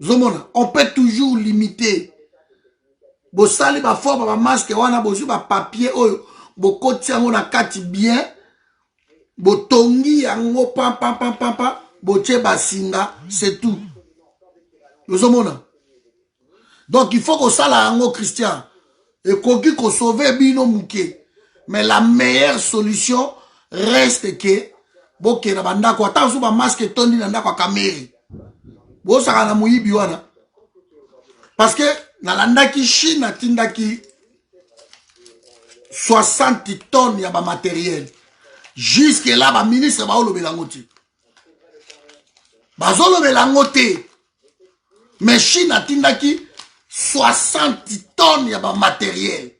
zomona on peut toujours limiter bosali ba forme ba masque wana bozu ba papier oyo bokoti yango na kati bien botongi yango pam botie basinga c'est tout zomona. Donc il faut que sala yango Christian et koki ko sauver bino muke mais la meilleure solution reste que boke na bandako atasu ba masque tondi na ndako kameri bo saka na muyibi wana parce que na landaki Chine tindaki 60 tonnes ya ba matériel jusque là ba ministre ba olobela ngoti bazolobela ngote mais Chine tindaki 60 tonnes ya ba matériel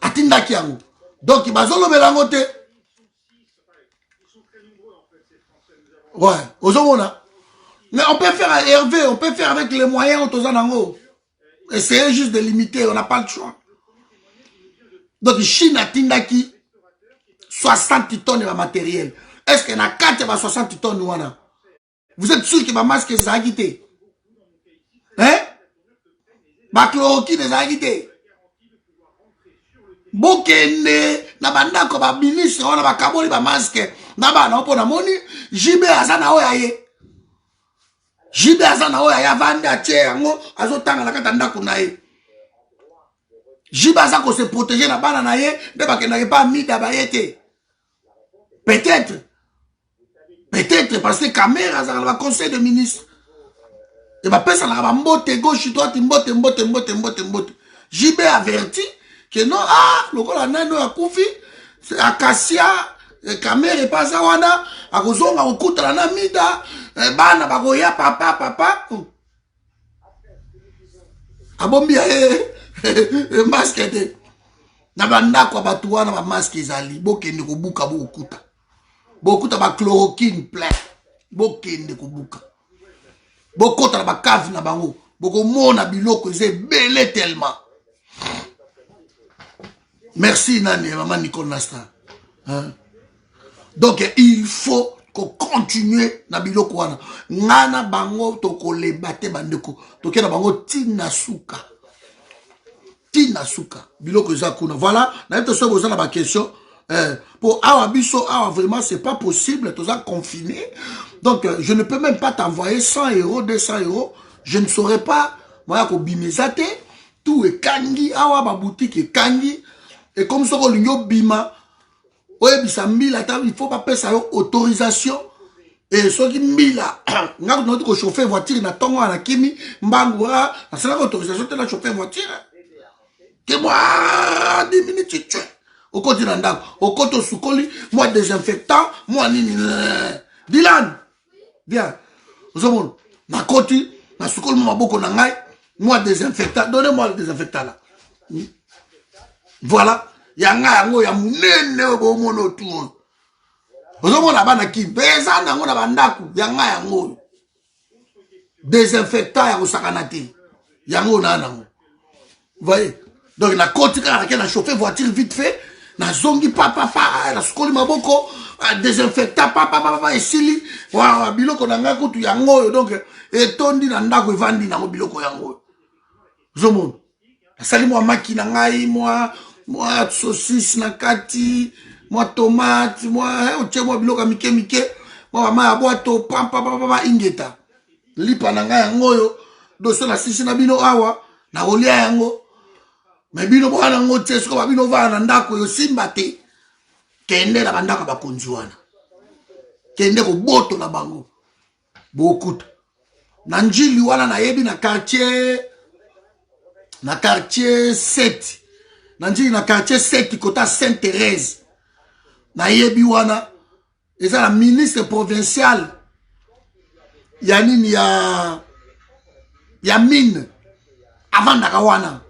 atindaki yango. Donc bazolobela ngote Ouais, mais on peut faire Hervé, on peut faire avec les moyens autosanango. Essayez juste de limiter, on n'a pas le choix. Donc, Chine a tindaki 60 tonnes de matériel. Est-ce qu'il y a 4 60 tonnes wana? Vous êtes sûr que ma masque est agité? Hein? Ma chloroquine est agité? Bokende, na banda ko ba ministre, on a ba kaboli ba masque. Na ba na po na moni, jibe azana oya ye. Jibe azana oya ya vande a tie yango, azotanga na kata ndako na ye. Jibe azana ko se protéger na bana na ye, de ba kenda pas mida ba yete. Peut-être parce que caméra ça va conseil de ministre. Et bah personne la ba mbote gauche droite mbote. Jibe averti que non le kola nano ya kufi, c'est acacia, caméra pas ça wana, akozonga okuta na mida, bana bakoya papa. Abombi masque te. Na banda kwa batu wana ba masque ezali, bokende kobuka bokuta. Bokuta ba chloroquine plein. Bokende kobuka. Bokota na ba cave na bango. Bokomona biloko ezebele tellement. Merci Nani, maman Nicole Nastra. Hein? Donc il faut qu'on continue na biloko wana. Ngana bango toko le bate bandeko. Toke na bango tina suka. Biloko zakuna. Voilà, na yeto so bozana ba question. Pour awa biso awa vraiment c'est pas possible, tous confiné. Donc je ne peux même pas t'envoyer 100 €, 200 €. Je ne saurais pas moi ko bimezate. Tout est kangi awa ba boutique est kangi. Et comme ça, bima, il faut pas payer autorisation. Et ce qui mila, notre chauffeur voiture, n'a tongo à la kimi, mbangura, c'est l'autorisation de la chauffeur voiture. Que moi, 10 minutes, tu tues. Au côté d'un dame, au côté soukoli, moi désinfectant, moi nini. Dylan, viens. Nous avons, ma côté, ma soukoli, moi beaucoup nangai, moi désinfectant, donnez-moi le désinfectant là. Voilà, yanga yango ya munene bomono tu. Ozomona bana ki beza nango na bandaku yanga yango. Désinfectant ya kosakana te. Yango na nango. Voyez. Donc na koti ka na chauffer voiture vite fait, na zongi papa na skoli maboko, désinfectant papa esili, wa biloko na ngako tu yango donc etondi na ndako evandi nango biloko yango. Ozomona. Sali moi makina ngai moi saucisse na kati, moi tomate, moi moi biloka mike, moi mama boato papa ingeta. Lipa na ngai yango yo, doso na sisi na bino awa, na olia yango. Mais bino bwana ngo tsesko ba bino vana ndako yo simba te. Kende na bandaka bakonzi wana. Kende ko boto na bango. Bokuta. Na njili wana na yebi na quartier 7. Nanjili na quartier 7 kota Sainte-Thérèse. Na yebi wana eza la ministre provincial ya nini ya mine avant na wana.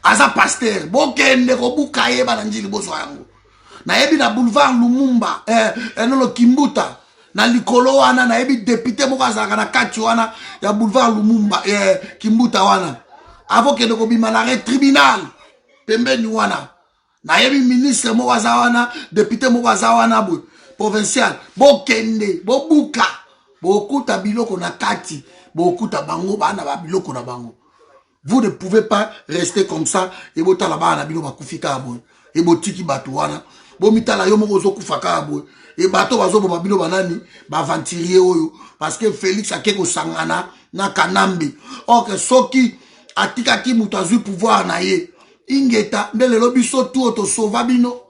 Aza pasteur bokende ko buka yeba na njili boso yango. Na yebi na boulevard Lumumba nolo Kimbuta na likolo wana na yebi député moko azaka na kati wana ya boulevard Lumumba Kimbuta wana. Avant que nous bima na tribunal pembeni wana na yebi ministre mo wazawana député mo wazawana provincial bokende bobuka bokuta biloko na kati bokuta bango bana ba biloko na bango. Vous ne pouvez pas rester comme ça et botala bana biloko bakufika abo et botiki batu wana bomitala yo moko zokufaka abo et bato bazo bo babilo banani ba ventilier oyo parce que Félix akeko sangana na Kanambe. OK soki atika ki mutu azui pouvoir na ye ingeta ndele lobiso tout auto sauva bino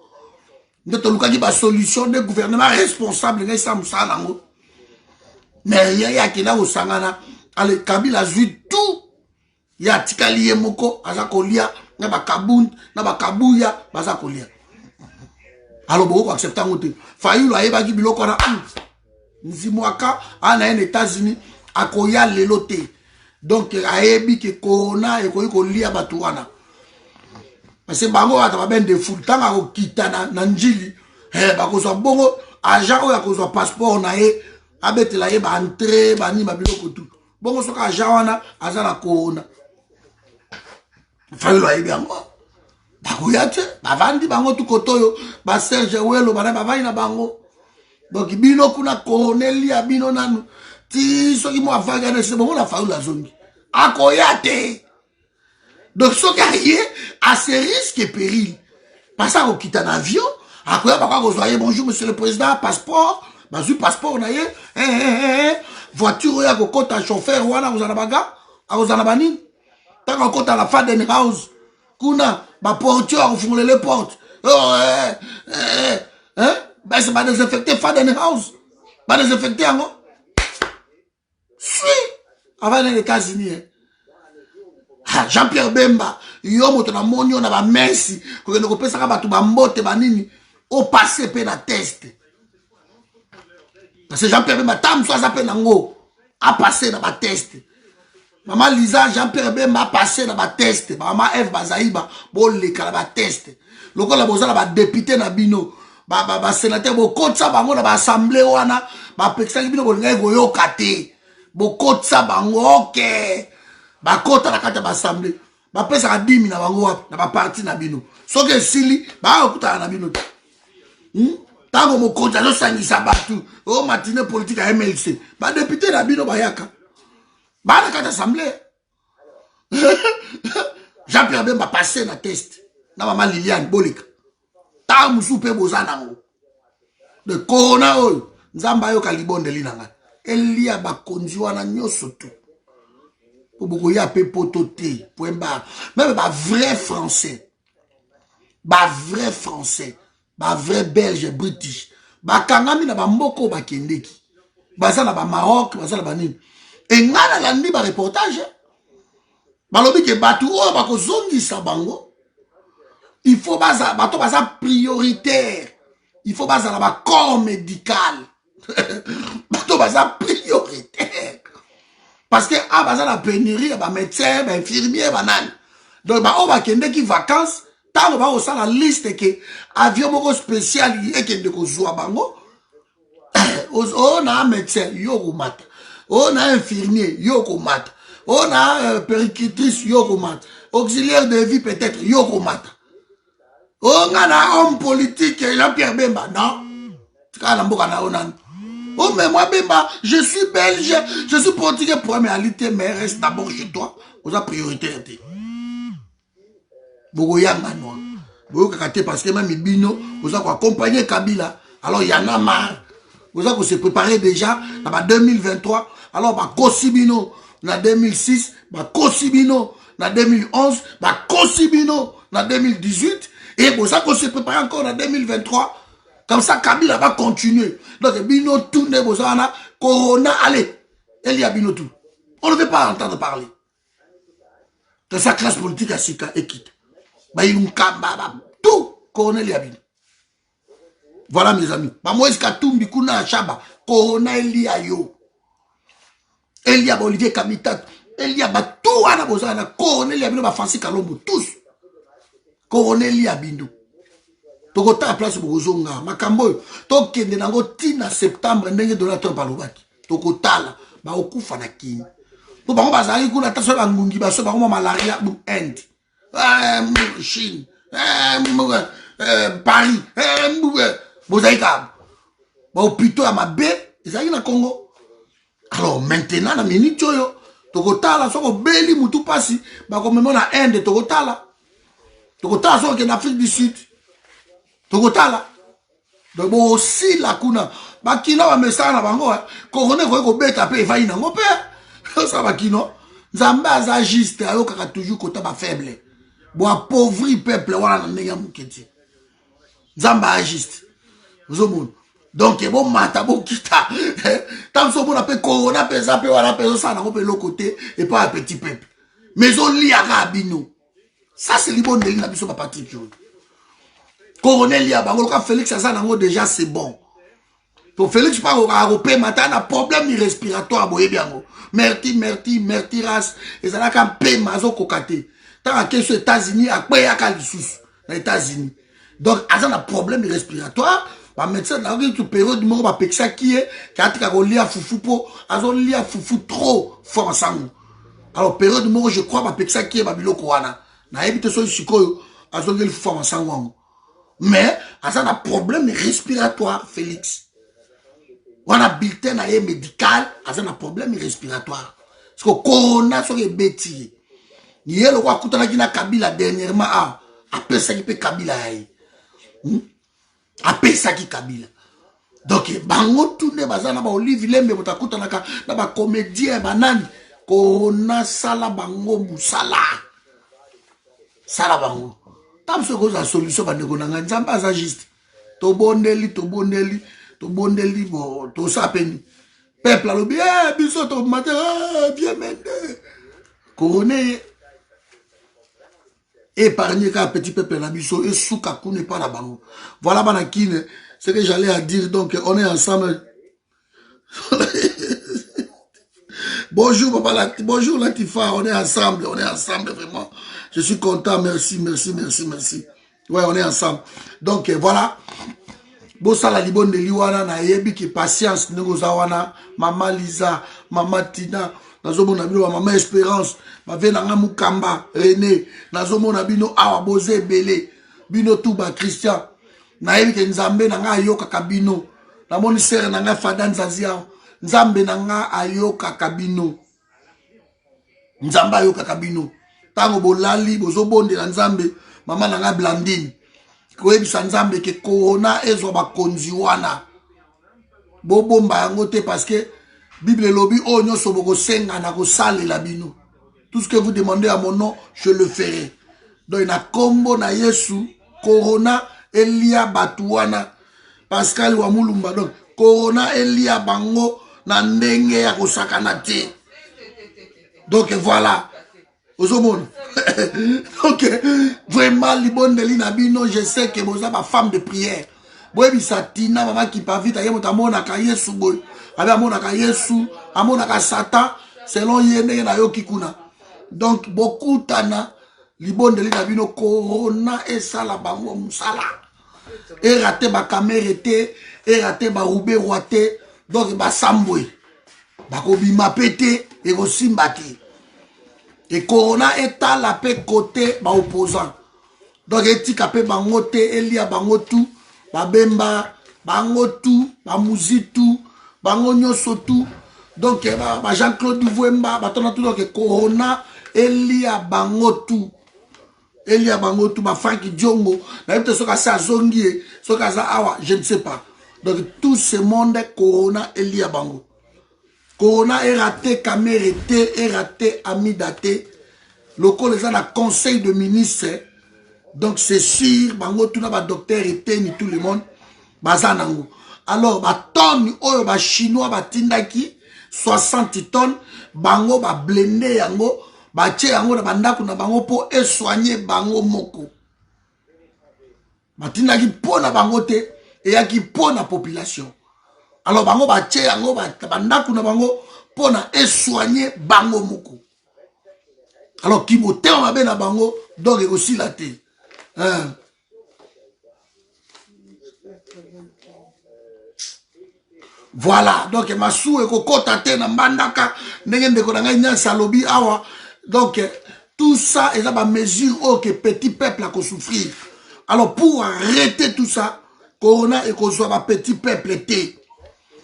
ndeto lukaki ba solution de gouvernement responsable ngai sa musala ngo mais ya kina osangana ale Kabila azui tout ya tikali ye moko aza kolia na ba kabund na ba kabuya baza kolia alors boko accepter ngote Fayulu ayeba ki biloko na nzimwaka ana en États-Unis akoya lelote. Donc ayebi ke corona ekoyi kolia batu wana parce que bango ata ben de full tanga ko kita na njili bakozwa bongo agent oyo akozwa passeport na ye abetela ye ba entrée ba ni ba biloko tout bongo soka jawana azana corona fayolo ayebi yango bakoya te bavandi bango tu kotoyo ba Serge Welo bana bavandi na bango donc bino kuna Cornelia bino nanu ti soki mo avaga na se bongo na fayolo azongi akoya te donc soki aye à ses risques et périls parce qu'on quitte un avion akoya bakwa kozwa bonjour monsieur le président passeport bazui passeport na ye voiture ya kokota chauffeur wana kozana baga akozana banini taka kokota la Faden House kuna ba porteur akofungola les portes bah c'est pas désinfecté Faden House pas désinfecté yango si avant les États-Unis Jean-Pierre Bemba yo moto na monio na ba Messi ko ngeno kopesa ka batu ba mbote banini au passé pe na test parce que Jean-Pierre Bemba tam so azape nango a passé na ba test maman Lisa Jean-Pierre Bemba a passé na ba test maman Eve Bazaiba bo le kala ba test lokola bozala ba député na bino ba sénateur bo kotsa bango na ba assemblée wana ba pekisa bino bo ngai go yokate bo kotsa bango okay ba kota na kata ba assemblée ba pesa ka 10 na bango wapi na ba parti na bino soki esili ba okuta na bino tango mokonzi azosangisa batu o matinée politique ya MLC ba député na bino bayaka ba na kata assemblée Jean-Pierre Bemba passé na test na mama Liliane Bolika ta musu pe bozana ngo de corona oyo nzamba yo kalibonde linanga elia bakonzi wana nyoso tu beaucoup y a peu pototé point barre même ba vrai français ba vrai belge british ba kangami na ba mboko ba kendeki baza na ba Maroc baza na ba nini et ngana landi ba reportage balobi ke batu o ba ko zongisa bango il faut baza bato baza prioritaire il faut baza na ba corps médical bato baza prioritaire parce que ah baza la pénurie ba médecin ba infirmier banane donc ba o ba kende ki vacances tant ba o sa la liste que avion moko spécial et kende ko zwa bango on a un médecin yo ko mata on a un infirmier yo ko mata on a péricultrice yo ko mata auxiliaire de vie peut-être yo ko mata on a homme politique Jean-Pierre Bemba non kana mboka na onan. Oh, mais moi, Bemba, je suis belge, je suis portugais pour réalité, mais reste d'abord chez toi. Vous avez priorité. Vous voyez, vous avez parce que même Bino, vous avez accompagné Kabila. Alors, il y en a marre. Vous avez se préparé déjà dans 2023. Alors, bah, Kosibino, dans 2006, bah, Kosibino, dans 2011, bah, Kosibino, dans 2018. Et vous avez se préparé encore dans 2023. Comme ça, Kabila va continuer. Donc, Bino tout ne bozana, Corona, allez. Il y a Bino tout. On ne veut pas entendre parler. De sa classe politique à Sika et quitte. Bah, il y a tout. Corona, il y a Bino. Voilà, mes amis. Bah, moi, est-ce tout Bikuna à Chaba. Corona, il y a yo. Il y a Olivier Kamitat. Il y a tout à la bozana. Corona, il y a Bino, bah, Fancy Kalombo. Tous. Corona, il y a Bino. Tokota à place bozonga makambo tokende nango tina septembre ndenge donateur balobaki tokota la ba okufa na kini to bango bazali kuna taso ba ngungi ba so bango malaria bu end Chine Paris bozaika ba hôpital ya mabe ezali na Congo. Alors maintenant na minute oyo tokota la soko beli mutu pasi ba komemo na Inde tokota la soko ke na Afrique du Sud tokotala donc bon aussi la kuna bakino ba mesana na bango corona ko beta pe vai na ngo pe ça bakino nzambe aza juste ayo kaka toujours kota ba faible bo appauvri peuple wana na ndenge muketi nzambe a juste zomon donc bon mata bo kita tant so bona pe corona pe za pe wana pe ça na ngo pe le côté et pas un petit peuple mais on li aka bino ça c'est li bon de la biso ba Patrick. Coronel Yabango, Félix Azanango déjà c'est bon. Pour Félix pas au Européen matin un problème respiratoire boye biango. Merti race et ça n'a qu'un paix mazo kokate. Tant que aux États-Unis à quoi ya kalisous les États-Unis. Donc Azan a problème respiratoire, ba médecin na ki période moko ba pekisa ki e katika ko lia fufu po azo lia fufu trop fort sango. Alors période moko je crois ba pekisa ki e ba biloko wana na ebite so sikoyo azo ngeli fufu fort sango. Mais asa na problème respiratoire Félix. Wana bulletin na ye médical asa na problème respiratoire. Parce que corona so ke beti. Ni le kwa kutana ki na Kabila dernièrement apesa ki pe Kabila yayi. Apesa ki Kabila. Donc bango tourne bazana ba Olive Lembe botakutana ka na ba comédien banani corona sala bango musala. Sala bango. Tam se cause la solution ba ndeko nanga nzamba za juste. To bondeli bo to sapeni. Peuple alo bien biso to matin bien mende. Corona épargner qu'un petit peuple la biso et soukaku n'est pas la bango. Voilà banakine, ce que j'allais à dire. Donc on est ensemble. Bonjour papa, bonjour Latifa, on est ensemble vraiment. Je suis content, merci. Ouais, on est ensemble. Donc voilà. Bossa la libonde liwana na yebi ki patience ngo zawana, maman Lisa, maman Tina. Nazomona bino maman Espérance, ma venanga Mukamba, René, nazomona bino awa boze belé, bino tuba Christian. Na yebi ke nzambe nanga ayoka kabino. Na moni sere nanga Fadan Zazia, nzambe nanga ayoka kabino. Nzamba ayoka kabino. Tango bolali bozo bonde na nzambe, mama nanga Blandine. Koyebi sa nzambe ke corona ezo ba konzi wana. Bobomba yango te parce que Bible lobby oh nyoso boko senga na ko sale la bino. Tout ce que vous demandez à mon nom, je le ferai. Donc na kombo na Yesu corona elia batuana Pascal wa mulumba donc corona elia bango na ndenge ya kosakana te. Donc voilà. Ozomon. Donc vraiment libondeli na bino, je sais que vous êtes ma femme de prière. Boyebi satina mama qui pa vite ayemo tamona ka Yesu boy. Avec amonaka Yesu, amonaka Satan, selon yene na yoki kuna. Donc, beaucoup tana, libonde li na bino corona et sala bango musala. Et raté ba kamérete, et raté ba roube roate, donc ba sambwe. Ba kobima pété, et ko simbate. Et corona est à la paix côté ba opposant. Donc, etika pe bango te, elia bango tout, ba bemba, bango tout, ba muzi tout, bango nyoso tout. Donc Jean-Claude Vouemba batona tout donc corona elia bango tout. Elia bango tout ba Frank Diongo na yete soka sa zongie soka za awa je ne sais pas. Donc tout ce monde corona elia bango. Corona est raté camérité est raté amidate. Loko les a la conseil de ministre. Donc c'est sûr bango tout na ba docteur était ni tout le monde bazanango. Alors, ba tonne, oyo ba chinois ba tindaki, 60 tonnes, bango ba blende yango, ba tche yango na bandaku na bango po e soigner bango moko. Ba tindaki po na bango te, e yaki po na population. Alors, bango ba tche yango, ba bandaku na bango, po na e soigner bango moko. Alors, ki mo te mabe na bango, donc aussi la te. Hein? Voilà, donc Massou et Kokota Tena Mandaka, Nengendeko Nanganya Salobi Awa. Donc tout ça est à mesure que petit peuple a qu'à souffrir. Alors pour arrêter tout ça, Corona et qu'on soit petit peuple été.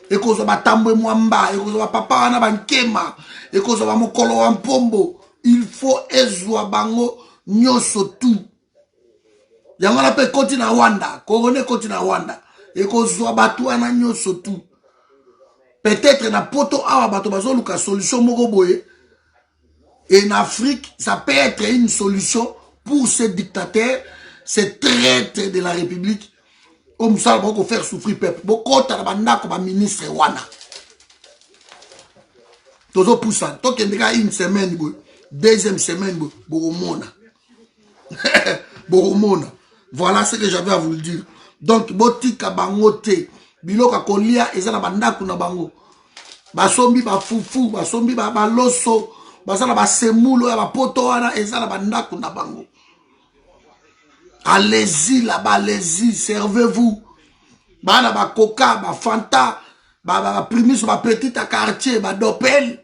Et qu'on soit Tambwe Mwamba, et qu'on soit Papa Wana Bankema, et qu'on soit Mokolo Wampombo, il faut Ezwa Bango Nyoso tout. Yango la pe continue Wanda, Corona continue Wanda, et qu'on soit Batouana Nyoso tout. Peut-être na poto awa bato bazo luka solution moko boye. Et en Afrique, ça peut être une solution pour ces dictateurs, ces traîtres de la République. Comme ça, on va faire souffrir le peuple. Beaucoup de ministre wana. Tozo poussa. Tant qu'il y a une semaine, deuxième semaine, boromona. Boromona. Voilà ce que j'avais à vous le dire. Donc, botika bangote. Biloka kolia ezala bandaku na bango. Basombi ba fufu, basombi ba loso, basala ba semulo ya ba poto wana ezala bandaku na bango. Allez-y là-bas, allez-y, servez-vous. bana ba coca ba fanta ba primus ba petite quartier ba dopel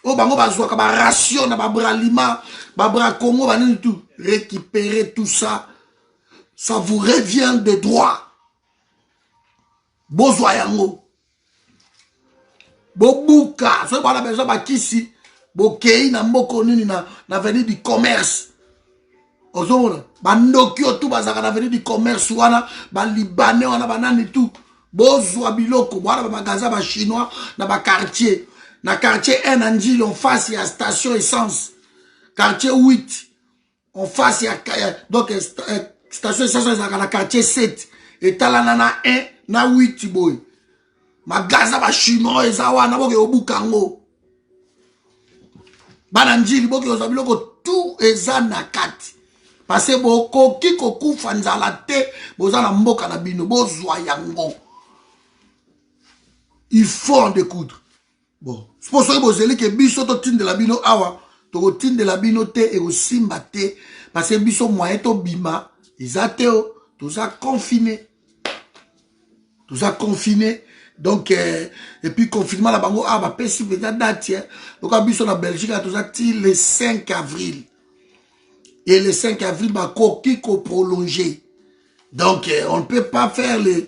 o bango bazwaka ba ration na ba bralima ba bra Congo ba nini tout récupérer tout ça ça vous revient de droit bozwa yango bobuka so bana besoin ba kisi bokei na mboko nini na avenue du commerce ozona bandoki otu bazaka na avenue du commerce wana ba libanais wana banani tout bozwa biloko bwana ba magasin ba chinois na ba quartier na quartier 1 Anjili en face ya station essence quartier 8 en face ya donc station essence ezaka na quartier 7 etalana na 1 na 8 boy magasin ba chinois eza wana boke obukango bana Njili boke ozwa biloko tout eza na kati parce que bokoki kokufa nzala te boza na mboka na bino bozwa yango il faut en découdre bon c'est pour ça que bozeli ke biso to tindela bino awa to tindela bino te e osimba te parce que biso moyen to bima eza te toza confiné donc et puis confinement la bango ba pesi déjà date donc biso na Belgique toza ti le 5 avril et le 5 avril ba koki ko prolonger donc on ne peut pas faire le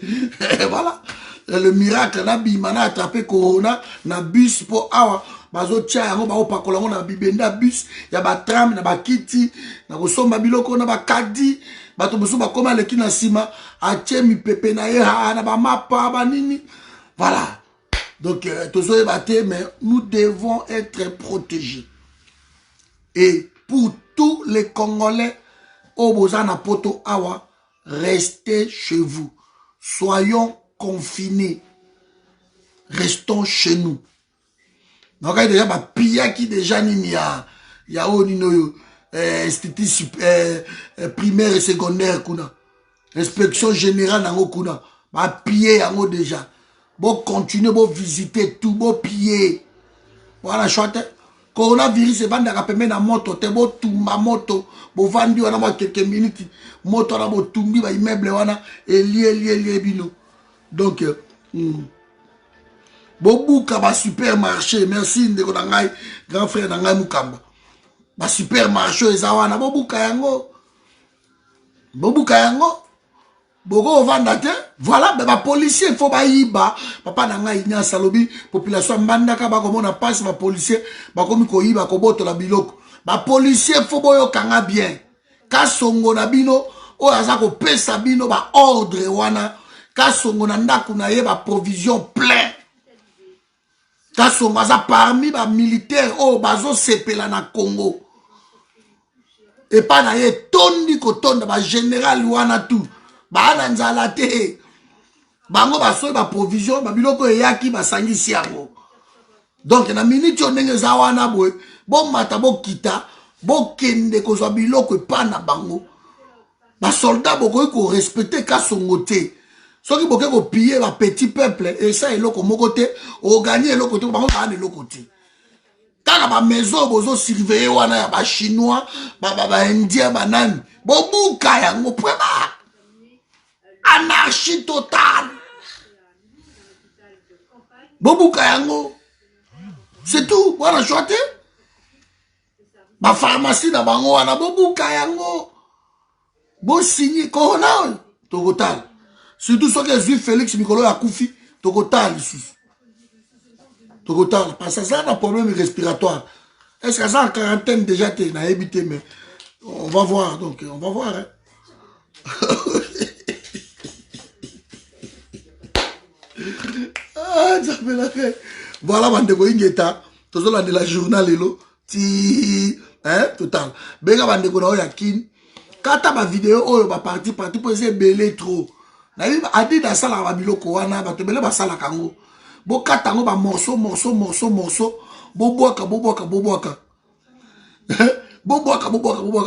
voilà le miracle na bima na attraper corona na bus pour awa bazo tia yango ba opakola ngo na bibenda bus ya ba tram na ba kiti na kosomba biloko na ba kadi bato boso ba koma leki na sima atie mi pepe na ye na ba mapa ba nini voilà donc tozo baté mais nous devons être protégés et pour tous les Congolais au bozana poto awa restez chez vous soyons confinés restons chez nous donc déjà ba pia qui déjà nini ya onino institut primaire et secondaire kuna inspection générale nango kuna ba piller yango déjà bon continuer bon visiter tout bon piller voilà chante coronavirus ebandaka pembe na moto te bo tumba moto bo vandi wana mwa quelques minutes moto na bo tumbi ba immeuble wana elie bino donc bo buka ba supermarché merci ndeko na ngai grand frère na ngai Mukamba ba supermarché eza wana bo buka yango boko vanda te voilà ba policier faut ba yiba papa na ngai nya salobi population mbandaka ba komona passe ba policier ba komi ko yiba ko botola biloko ba policier faut boyo kanga bien kasongo na bino o aza ko pesa bino ba ordre wana kasongo na ndaku na ye ba provision plein kasongo aza parmi ba militaire o bazo sepela na Congo et pas na ye tondi ko tonda ba général wana tout bana nzala te bango basoyi ba provision ba biloko eyaki basangisi yango donc na minute yo ndenge eza wana boye bomata bokita bokende kozwa biloko epa na bango basoldat bokoki korespecte kasongo te soki boke kopille ba petit peuple esa eloko moko te oganye eloko te bango bana eloko te kaka ba maison bozo surveiller wana ya ba chinois ba indien banani bobuka yango pweba anarchie totale bobuka yango c'est tout wana choite ba pharmacie na bango wana bobuka yango bo signer corona tokotal surtout soki ezwi Félix mikolo ya kufi tokotal lisusu tokotal parce que ça a un problème respiratoire est-ce que ça en quarantaine déjà te na habité mais on va voir donc on va voir hein. Voilà bandeko ingeta tozola de la journal lelo ti hein total benga bandeko na oya kin kata ba vidéo oyo ba parti pour essayer belé trop na bi adi da sala ba biloko wana ba to belé ba sala kango bo kata ngo ba morceau bo boaka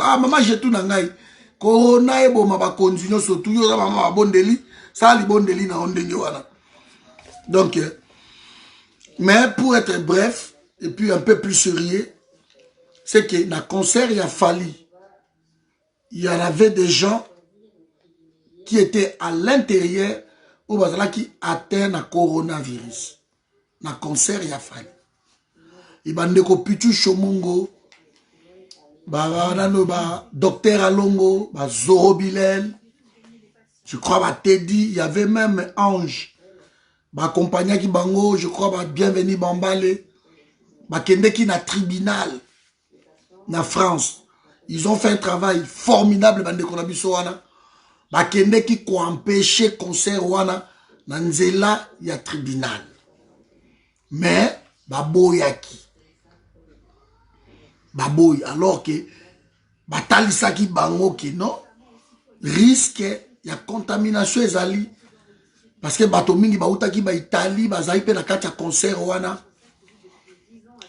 ah maman j'ai tout na ngai corona e bo ma ba continuer surtout yo ba ma bondeli sali bondeli na ondenge wana. Donc, mais pour être bref, et puis un peu plus sérieux, c'est que dans le concert, il a fallu. Il y en avait des gens qui étaient à l'intérieur oyo bazalaki atteint na coronavirus na concert ya Fally ibandeko Pichu Shomungo nano docteur Alongo Zoro Bilel, je crois Teddy, il y avait même Ange compagnie qui bango, je crois Bienvenue Bambale kende qui na tribunal na France. Ils ont fait un travail formidable bandeko na biso wana kende qui ko empêcher concert wana na nzela ya tribunal mais baboyaki baboy alors que batalisaki bango ki non risque ya contamination ezali parce que bato mingi bautaki ba Italie bazali pe na kati ya concert wana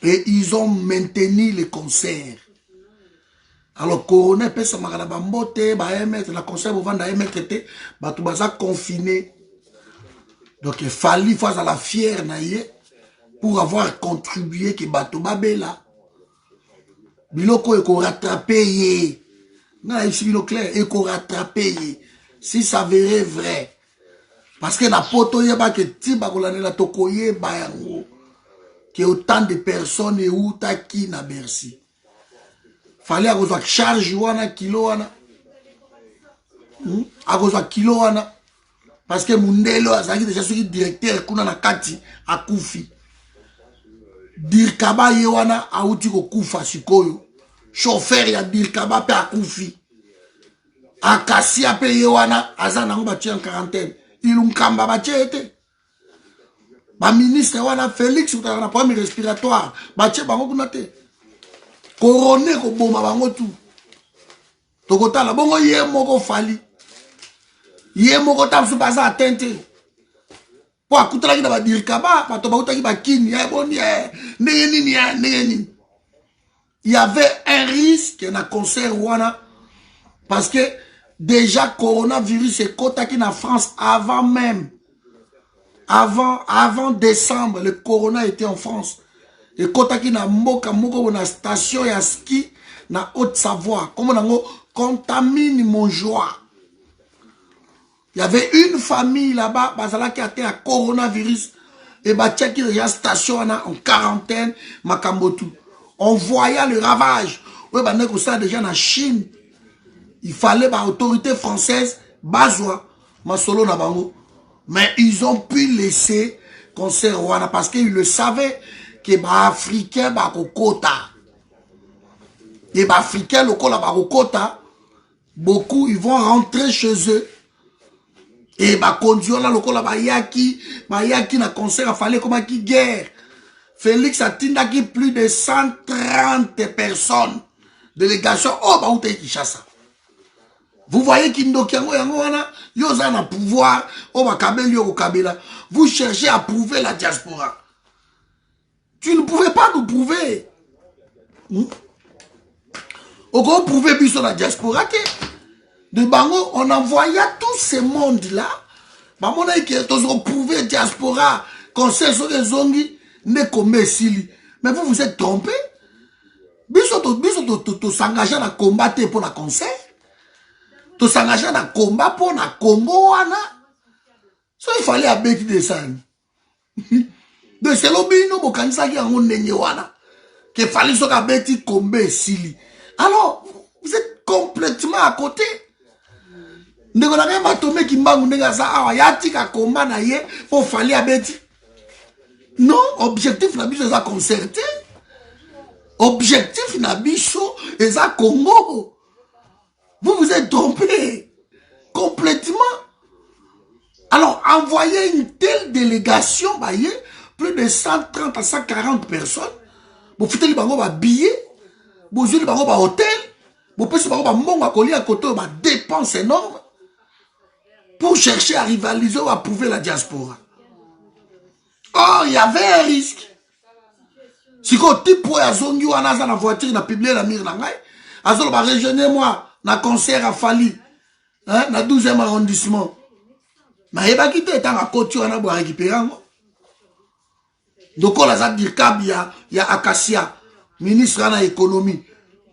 et ils ont maintenu le concert. Alors corona pesa makala bambote ba emettre la concert bovanda emettre te bato baza confiné donc il fallait faire la fière na ye pour avoir contribué que bato babela biloko eko rattraper ye na ici bilo clair eko rattraper ye si ça s'avérait vrai parce que na poto ye ba que tiba kolanela tokoye ba yango que autant de personnes et outaki na Bercy fallait akozwa charge wana kilo wana akozwa kilo wana parce que mundelo azaki déjà soki directeur kuna na kati akufi Dirkaba ye wana auti ko kufa sikoyo chauffeur ya Dirkaba pe akufi Akasia pe ye wana aza nango batie en quarantaine ilunkamba batie ete ba ministre wana Félix utaka na problème respiratoire batie bango kuna te corona ko boma bango tout tokotala bongo ye moko Fally ye moko tamsu baza atteinte po akutalaki na badirikaba bato bautaki bakini ya boni nini il y avait un risque na concert wana parce que déjà coronavirus est kotaki na France avant même avant décembre le corona était en France et kotaki na mboka moko na station ya ski na Haute-Savoie comme nango contamine mon joie. Il y avait une famille là-bas, Bazala qui a été à coronavirus, et Batia qui est en station en quarantaine, Makambotu. On voyait le ravage. Oui, bah, nous ça déjà en Chine. Il fallait bah, autorité française, Bazwa, Masolo Nabango. Mais ils ont pu laisser concert Rwanda parce qu'ils le savaient que bah, Africains, bah, au quota. Et bah, Africains, le quota, beaucoup, ils vont rentrer chez eux. Et bah conduire là lokola ba yaki na concert a fallu comme qui guerre. Félix a tindaki plus de 130 personnes. Délégation oh ba outé Kinshasa. Vous voyez Kindokiango yango wana yoza na pouvoir oh ba kabeli yo kabela. Vous cherchez à prouver la diaspora. Tu ne pouvais pas nous prouver. Oko prouver biso la diaspora te. De Bango, on envoya tout ce monde-là. Bah, mon aïe, qui est prouvé diaspora, conseil sur les zongi, ne comme sili. Mais vous vous êtes trompé. Biso to s'engager à combattre pour la concert. To s'engager à combat pour la Congo, wana. So, il fallait abeki descendre. De ce lobino, mo kanisa ki angon nenye wana. Que fallait so kabeti kombe sili. Alors, vous êtes complètement à côté. Ndeko na kema tome kimbangu ndenga sa awa yatika komba na ye pour Fally abeti. Non, objectif na biso eza concerté. Objectif na biso eza Congo. Vous vous êtes trompé complètement. Alors, envoyer une telle délégation, bah, plus de 130 à 140 personnes, vous faites les bango ba billet, vous jouez les bango ba hôtel, vous faites les bango ba mbongo à coller à côté ba dépenses énormes. Pour chercher à rivaliser ou à prouver la diaspora. Or, il y avait un risque. Si vous type pour Azongi ou Anaza la voiture, na publié la mire nangai, Azol va régionner moi, na concert à Fally, hein, na 12e arrondissement. Mais il va quitter étant à côté, on a récupérer. Donc, on a dit qu'il y a Akasia, ministre de l'économie.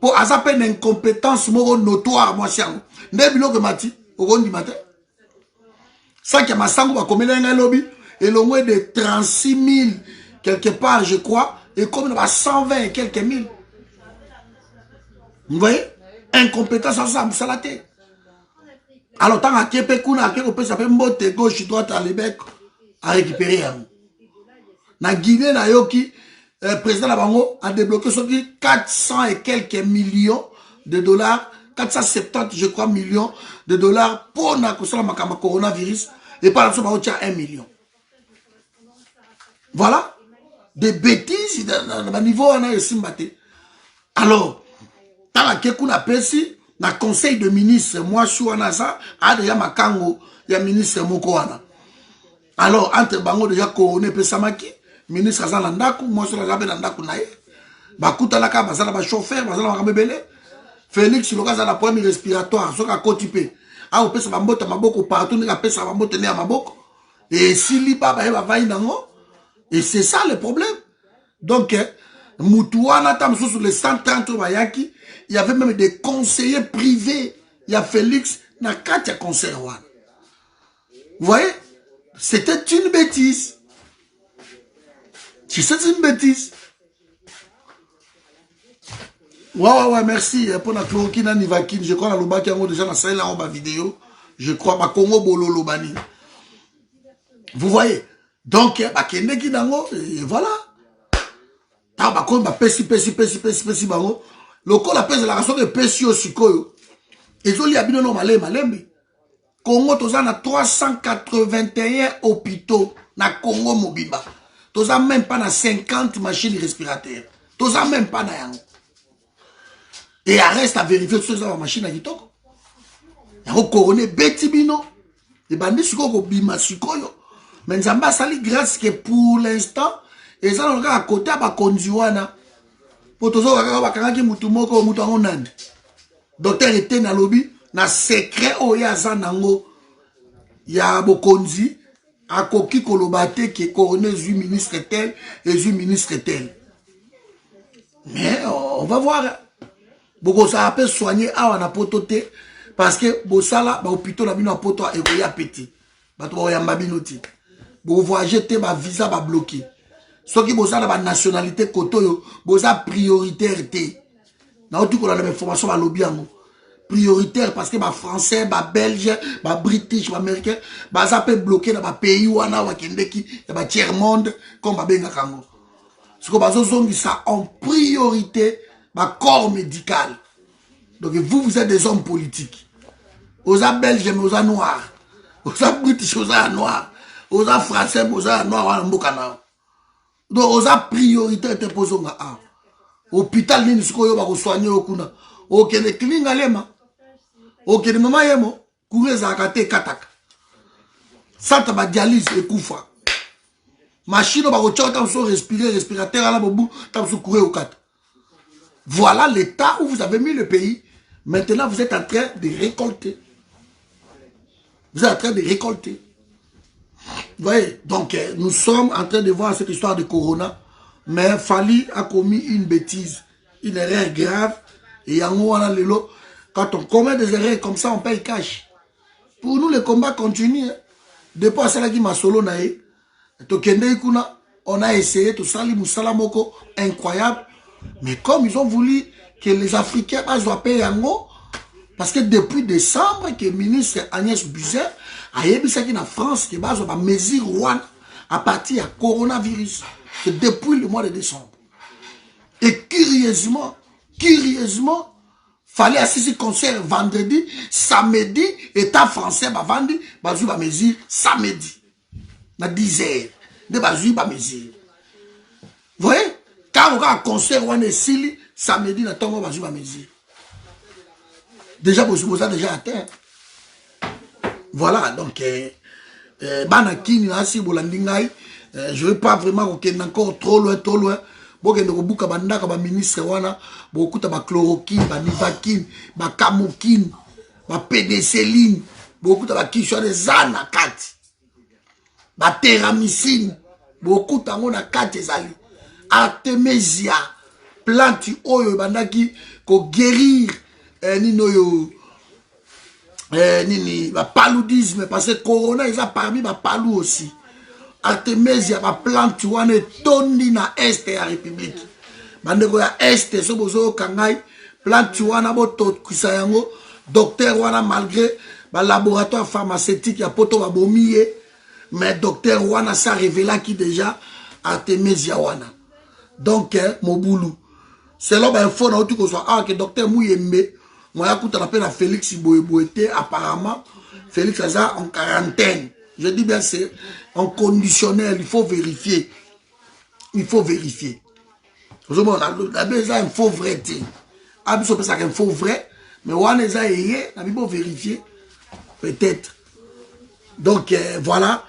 Pour azaper une incompétence notoire, moi, c'est un. Nebilo que mati, au rond du matin. Ça qui a ma sango, comme il y a un lobby, et le moins de 36 000, quelque part, je crois, et comme il y a 120 et quelques mille. Vous voyez? Incompétence ensemble, ça la tête. Alors, tant que tu as un gauche, droite, à l'ébec, à récupérer. Na Guinée, na yoki, président Labango a débloqué 400 et quelques millions de dollars, 470, je crois, millions de dollars pour le coronavirus, et par exemple, il y a 1 million. Voilà. Des bêtises, dans le niveau, on a aussi battu. Alors, tant que tu as perçu, dans le conseil de ministre, moi, je suis en ça, a déjà ma kango, il y a ministre Mokoana. Alors, entre Bango, déjà, coroné, Pesamaki, ministre Azan Landaku, moi, je suis là, Landaku, naïe. Bakuta Laka, Bazala, ba chauffeur, Bazala, Rabebele. Félix, le gaz à la problème respiratoire, ce qu'a cotipé. Ah, on peut se bambote à Maboko, partout, on peut se bambote à Maboko. Et si l'IPA va y et c'est ça le problème. Donc, Moutouana, sur les 130 Bayaki, il y avait même des conseillers privés. Il y a Félix, n'a qu'à te conseiller. Vous voyez? C'était une bêtise. C'est une bêtise. Ouais, merci. Pour la chloroquine, Nivaquine, je crois, la Loba qui a déjà dans la en bas vidéo. Je crois, ma Congo Bolo Lobani. Vous voyez? Donc, Kende qui dango, et voilà. Tant bakon, pesi, bango. Le col appelle la raison de pesi au sikoyo. Et je lis à bino malembe. Congo, tu as 381 hôpitaux na Congo Mobimba. Tu n'as même pas na 50 machines respirateurs. Tu n'as même pas na yango. Et reste à vérifier sur la machine à Kitoko. Il y a un coroné Betibino. Les bandits sont bima sikoyo. Mais Nzamba sali grâce que pour l'instant, et ça on à côté à Kondiwana. Pour tous les bakangaki mutumoko mutango nande. Docteur était na lobby na secret oya zanango. Ya bokonzi a koki kolobate qui coroné zu ministre tel et zu ministre tel. Mais on va voir. Beaucoup ça peut soigner à na pototé parce que bosala ba hôpital la bino poto e koya petit. Ba to ya mbabinoti. Bo voyager te ba visa ba bloqué. Ce qui bosala ba nationalité kotoyo, bosa prioritaire te. Na otu ko la information ba lobby yango. Prioritaire parce que ba français, ba belge, ba british, ba américain, ba ça peut bloquer dans ba pays wana wa kendeki, ba tiers monde comme ba benga kango. Ce que bazo zongi ça en priorité ba corps médical. Donc vous êtes des hommes politiques. Aux belges, mais aux noirs. Aux british, aux noirs. Aux français, aux noirs, donc aux priorité te posons à hôpital ni sikoyo ba ko soigner okuna. OK ne klinga lema. OK ne mama yemo kuweza akate kataka. Santa ba dialyse et kufa. Machine ba ko chota so respirer respirateur à la bobu tam so courir au kat. Voilà l'état où vous avez mis le pays. Maintenant vous êtes en train de récolter. Vous êtes en train de récolter. Vous voyez, donc nous sommes en train de voir cette histoire de Corona, mais Fali a commis une bêtise, une erreur grave, et quand on commet des erreurs comme ça, on paye cash. Pour nous, le combat continue. Depuis à cela qui m'a solo naé, on a essayé tout ça, Moussalamoko, incroyable, mais comme ils ont voulu que les Africains soient payés en haut, parce que depuis décembre, que le ministre Agnès Buzyn a dit en France que base va mesure à partir du coronavirus, que depuis le mois de décembre. Et curieusement, fallait assister concert vendredi, samedi, État français va vendre, va mesure samedi, à 10h, de va mesure. Vous voyez, quand on a un concert, on est ici, samedi, na tongo va mesure. Déjà, vous avez déjà atteint. Voilà, donc, Banakini, je ne veux pas vraiment qu'on encore trop loin. Beaucoup de ministres, beaucoup de chloroquine, nivaquine, camokine, pénicilline, beaucoup de questions des anakati, téramycine, beaucoup de kati zali, artémisia, plante oyo bandaki ko guérir nino yo nini paludisme parce que corona eza parmi palou aussi. Artemisia plante wana etondi na este ya république. Bandeko ya este so bozo kangai plante wana botokisa yango docteur wana malgré laboratoire pharmaceutique ya poto babomiye mais docteur wana ça révéla qui déjà Artemisia wana. Donc mobulu selon info na otu ko so que docteur Muyembe moi écoute la peine à Félix Boyeboete apparemment Félix Aza en quarantaine. Je dis bien c'est en conditionnel, il faut vérifier. Il faut vérifier. Vous avez un faux vrai. Un faux vrai, mais on a vérifier. Peut-être. Donc voilà.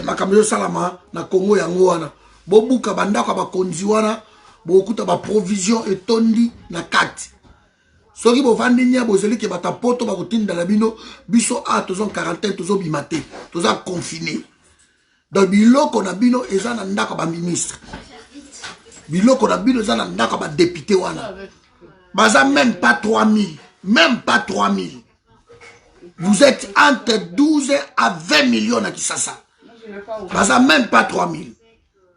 Ma caméra salama na Congo yangoana. Bobuka bandaka ba konziwana, bokuta ba provision etondi na kati. Soki bo vandi nya bozeli ke bata poto ba kotinda la bino biso a tozon quarantaine tozo bimate, toza confiné. Donc biloko na bino eza na ndaka ba ministre. Biloko na bino eza na ndaka ba député wana. Baza même pas 3000, même pas 3000. Vous êtes entre 12 à 20 millions na Kisasa. Baza même pas 3000.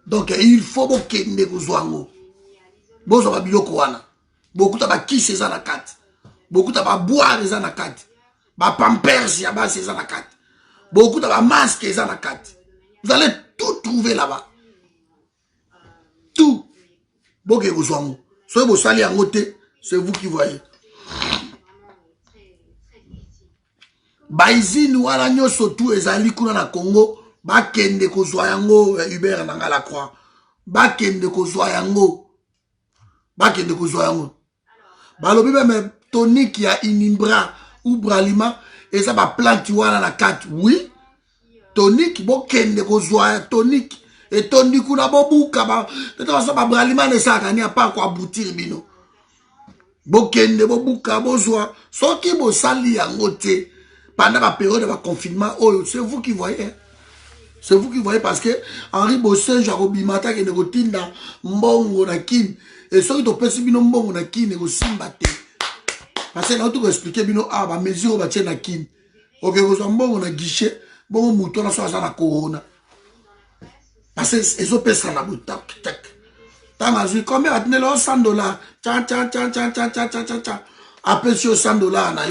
Donc il faut bokende kozwango. Bozo ba biloko wana. Beaucoup de kisi eza na kati. Beaucoup de boire eza na kati. Ba pampers ya basi eza na kati. Beaucoup de masques eza na kati. Vous allez tout trouver là-bas. Tout. Boke kozwango. Soyez bo sali yango te, c'est vous qui voyez. Baizini wana nyoso tout ezali kuna na Congo, bakende kozwa yango Hubert na ngala croix. Bakende kozwa yango. Bakende kozwa yango. Balobi même tonique ya Inimbra ou Bralima et ça va planter wana na kati. Oui. Tonique bokende kozwa tonique et tonique kuna bobuka ba de toute façon ba Bralima ne saka ni pas quoi aboutir bino. Bokende bobuka bozwa soki bo sali yango te pendant la période de confinement oh c'est vous qui voyez. C'est vous qui voyez parce que Henri Bossé Jarobimata qui negotinda mbongo na kin et ceux qui te pèsent bino mbongo na kin negosimba te parce que là tout expliquer bino ah ba mesure ba tien na kin OK vous mbongo na guichet bon mouton na so na corona parce que ils ont pèsé ça na boutak tac tant azui combien a tenu $100 tcha après sur $100 na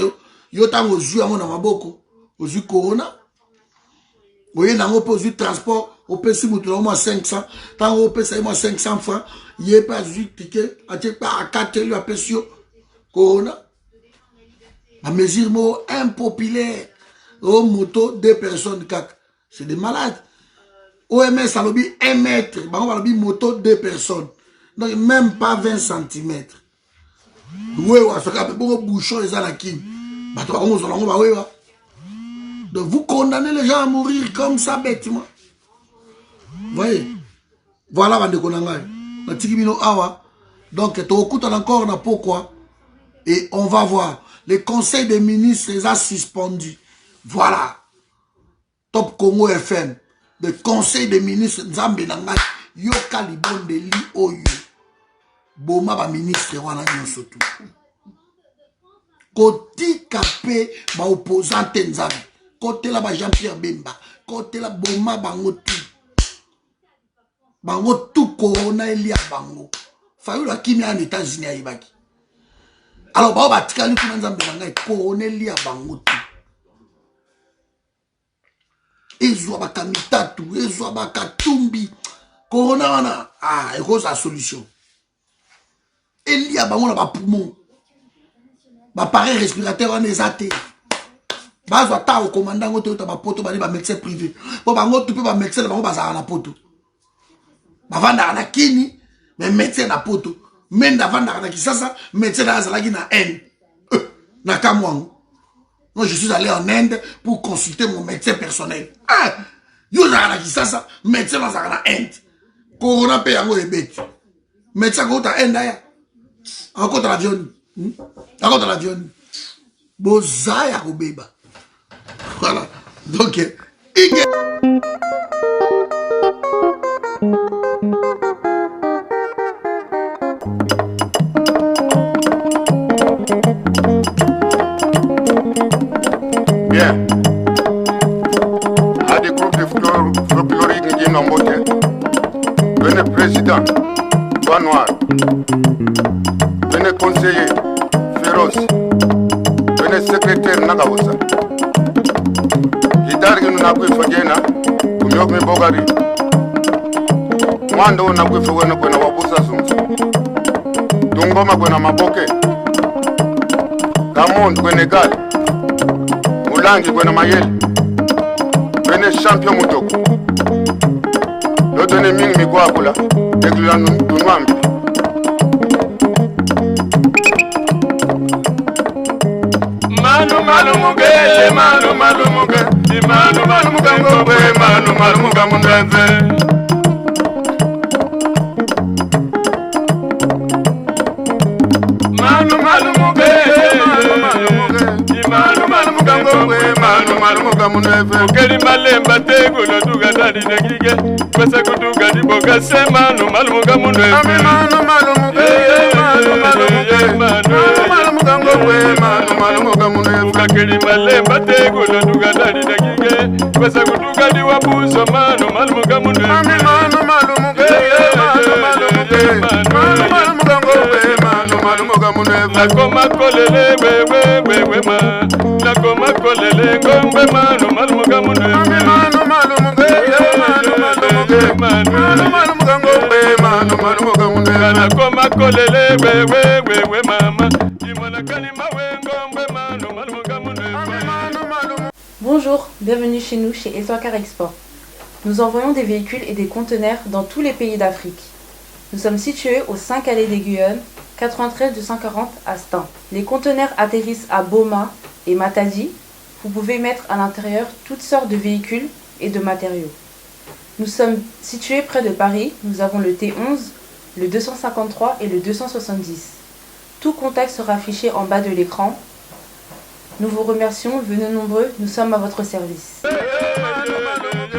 yo tant ozui amona maboko ozui corona. Vous voyez, on transport, on peut si vous avez moins 500, tant on peut moins 500 francs, il n'y a pas de ticket, à 4 euros à pression, corona. La mesure mot impopulaire, au moto, 2 personnes, c'est des malades. OMS a lobby 1 mètre, on va lobby moto, 2 personnes. Donc, même pas 20 cm. Oui, on va faire beaucoup de bouchons, les anakines. Bah, toi, on va de vous condamner les gens à mourir comme ça bêtement. Vous voyez? Voilà, Bande Konangai. Donc, tu écoutes encore pourquoi. Et on va voir. Le conseil des ministres les a suspendus. Voilà. Top Congo FM. Le conseil des ministres Nzambe Nangai. Yoka libon de li oyo. Boma ba ministre wana nyonso tout. Koti kapé ba opposante Nzambe. Côté là, Jean-Pierre Bemba. Côté là, Boma Bango tout. Bango tout corona il y a Bango. Fayu la kimi en États-Unis à Ibaki. Alors, bah, tika lui qui m'a dit corona il y a Bango tout. Ezo bakamita tout. Ezo bakatumbi. Corona wana. Ah, et quoi sa solution? Il y a Bango là, ba poumon. Ba pareil respirateur en exaté. Bazo ta au commandant ngoto ta ba poto ba ni ba médecin privé. Bo ba ngoto pe ba médecin ba ngo bazala na poto. Ba vanda na kini mais médecin na poto. Menda vanda na Kisasa, médecin na zalaki na Inde. Na kamwango. Moi je suis allé en Inde pour consulter mon médecin personnel. Ah, yo na Kisasa, médecin na zalaki na Inde. Corona pe yango ebeti. Médecin ko ta Inde ya. Encore dans l'avion. Encore dans l'avion. Bozaya ko beba. Voilà. Donc, folklorique ngi nombote bene président Toit Noir bene conseiller féroce bene secrétaire Nagawusa gitari ginu nakwifojena kumyok mi bogari mwando nakwifogena kwena wabusa sumsu tungoma kwena maboke kamondo kwene gali mulangi kwena mayeli bene champion mutoko lotone mingi mikwakula eklula tunwambi manu muge manu muge manu muge ngobwe manu muge mundeve manu muge manu muge ngobwe manu muge mundeve ukeri malemba tegulo duga dadi degige kwesa kuduga diboga sema manu muge mundeve manu muge manu muge mundeve ukakeri malemba tegulo duga dadi degige kwesa kuduga diwabuzo manu muge mundeve manu muge nakoma kolele wewe ma nakoma kolele ngombe manu muge mundeve manu muge nakoma kolele wewe mama imona kalima wengombe manu muge mundeve. Bonjour, bienvenue chez nous chez Etouakar Export. Nous envoyons des véhicules et des conteneurs dans tous les pays d'Afrique. Nous sommes situés au 5 allées des Guyonnes, 93 240 à Stein. Les conteneurs atterrissent à Boma et Matadi. Vous pouvez mettre à l'intérieur toutes sortes de véhicules et de matériaux. Nous sommes situés près de Paris. Nous avons le T11, le 253 et le 270. Tout contact sera affiché en bas de l'écran. Nous vous remercions, venez nombreux, nous sommes à votre service. Manu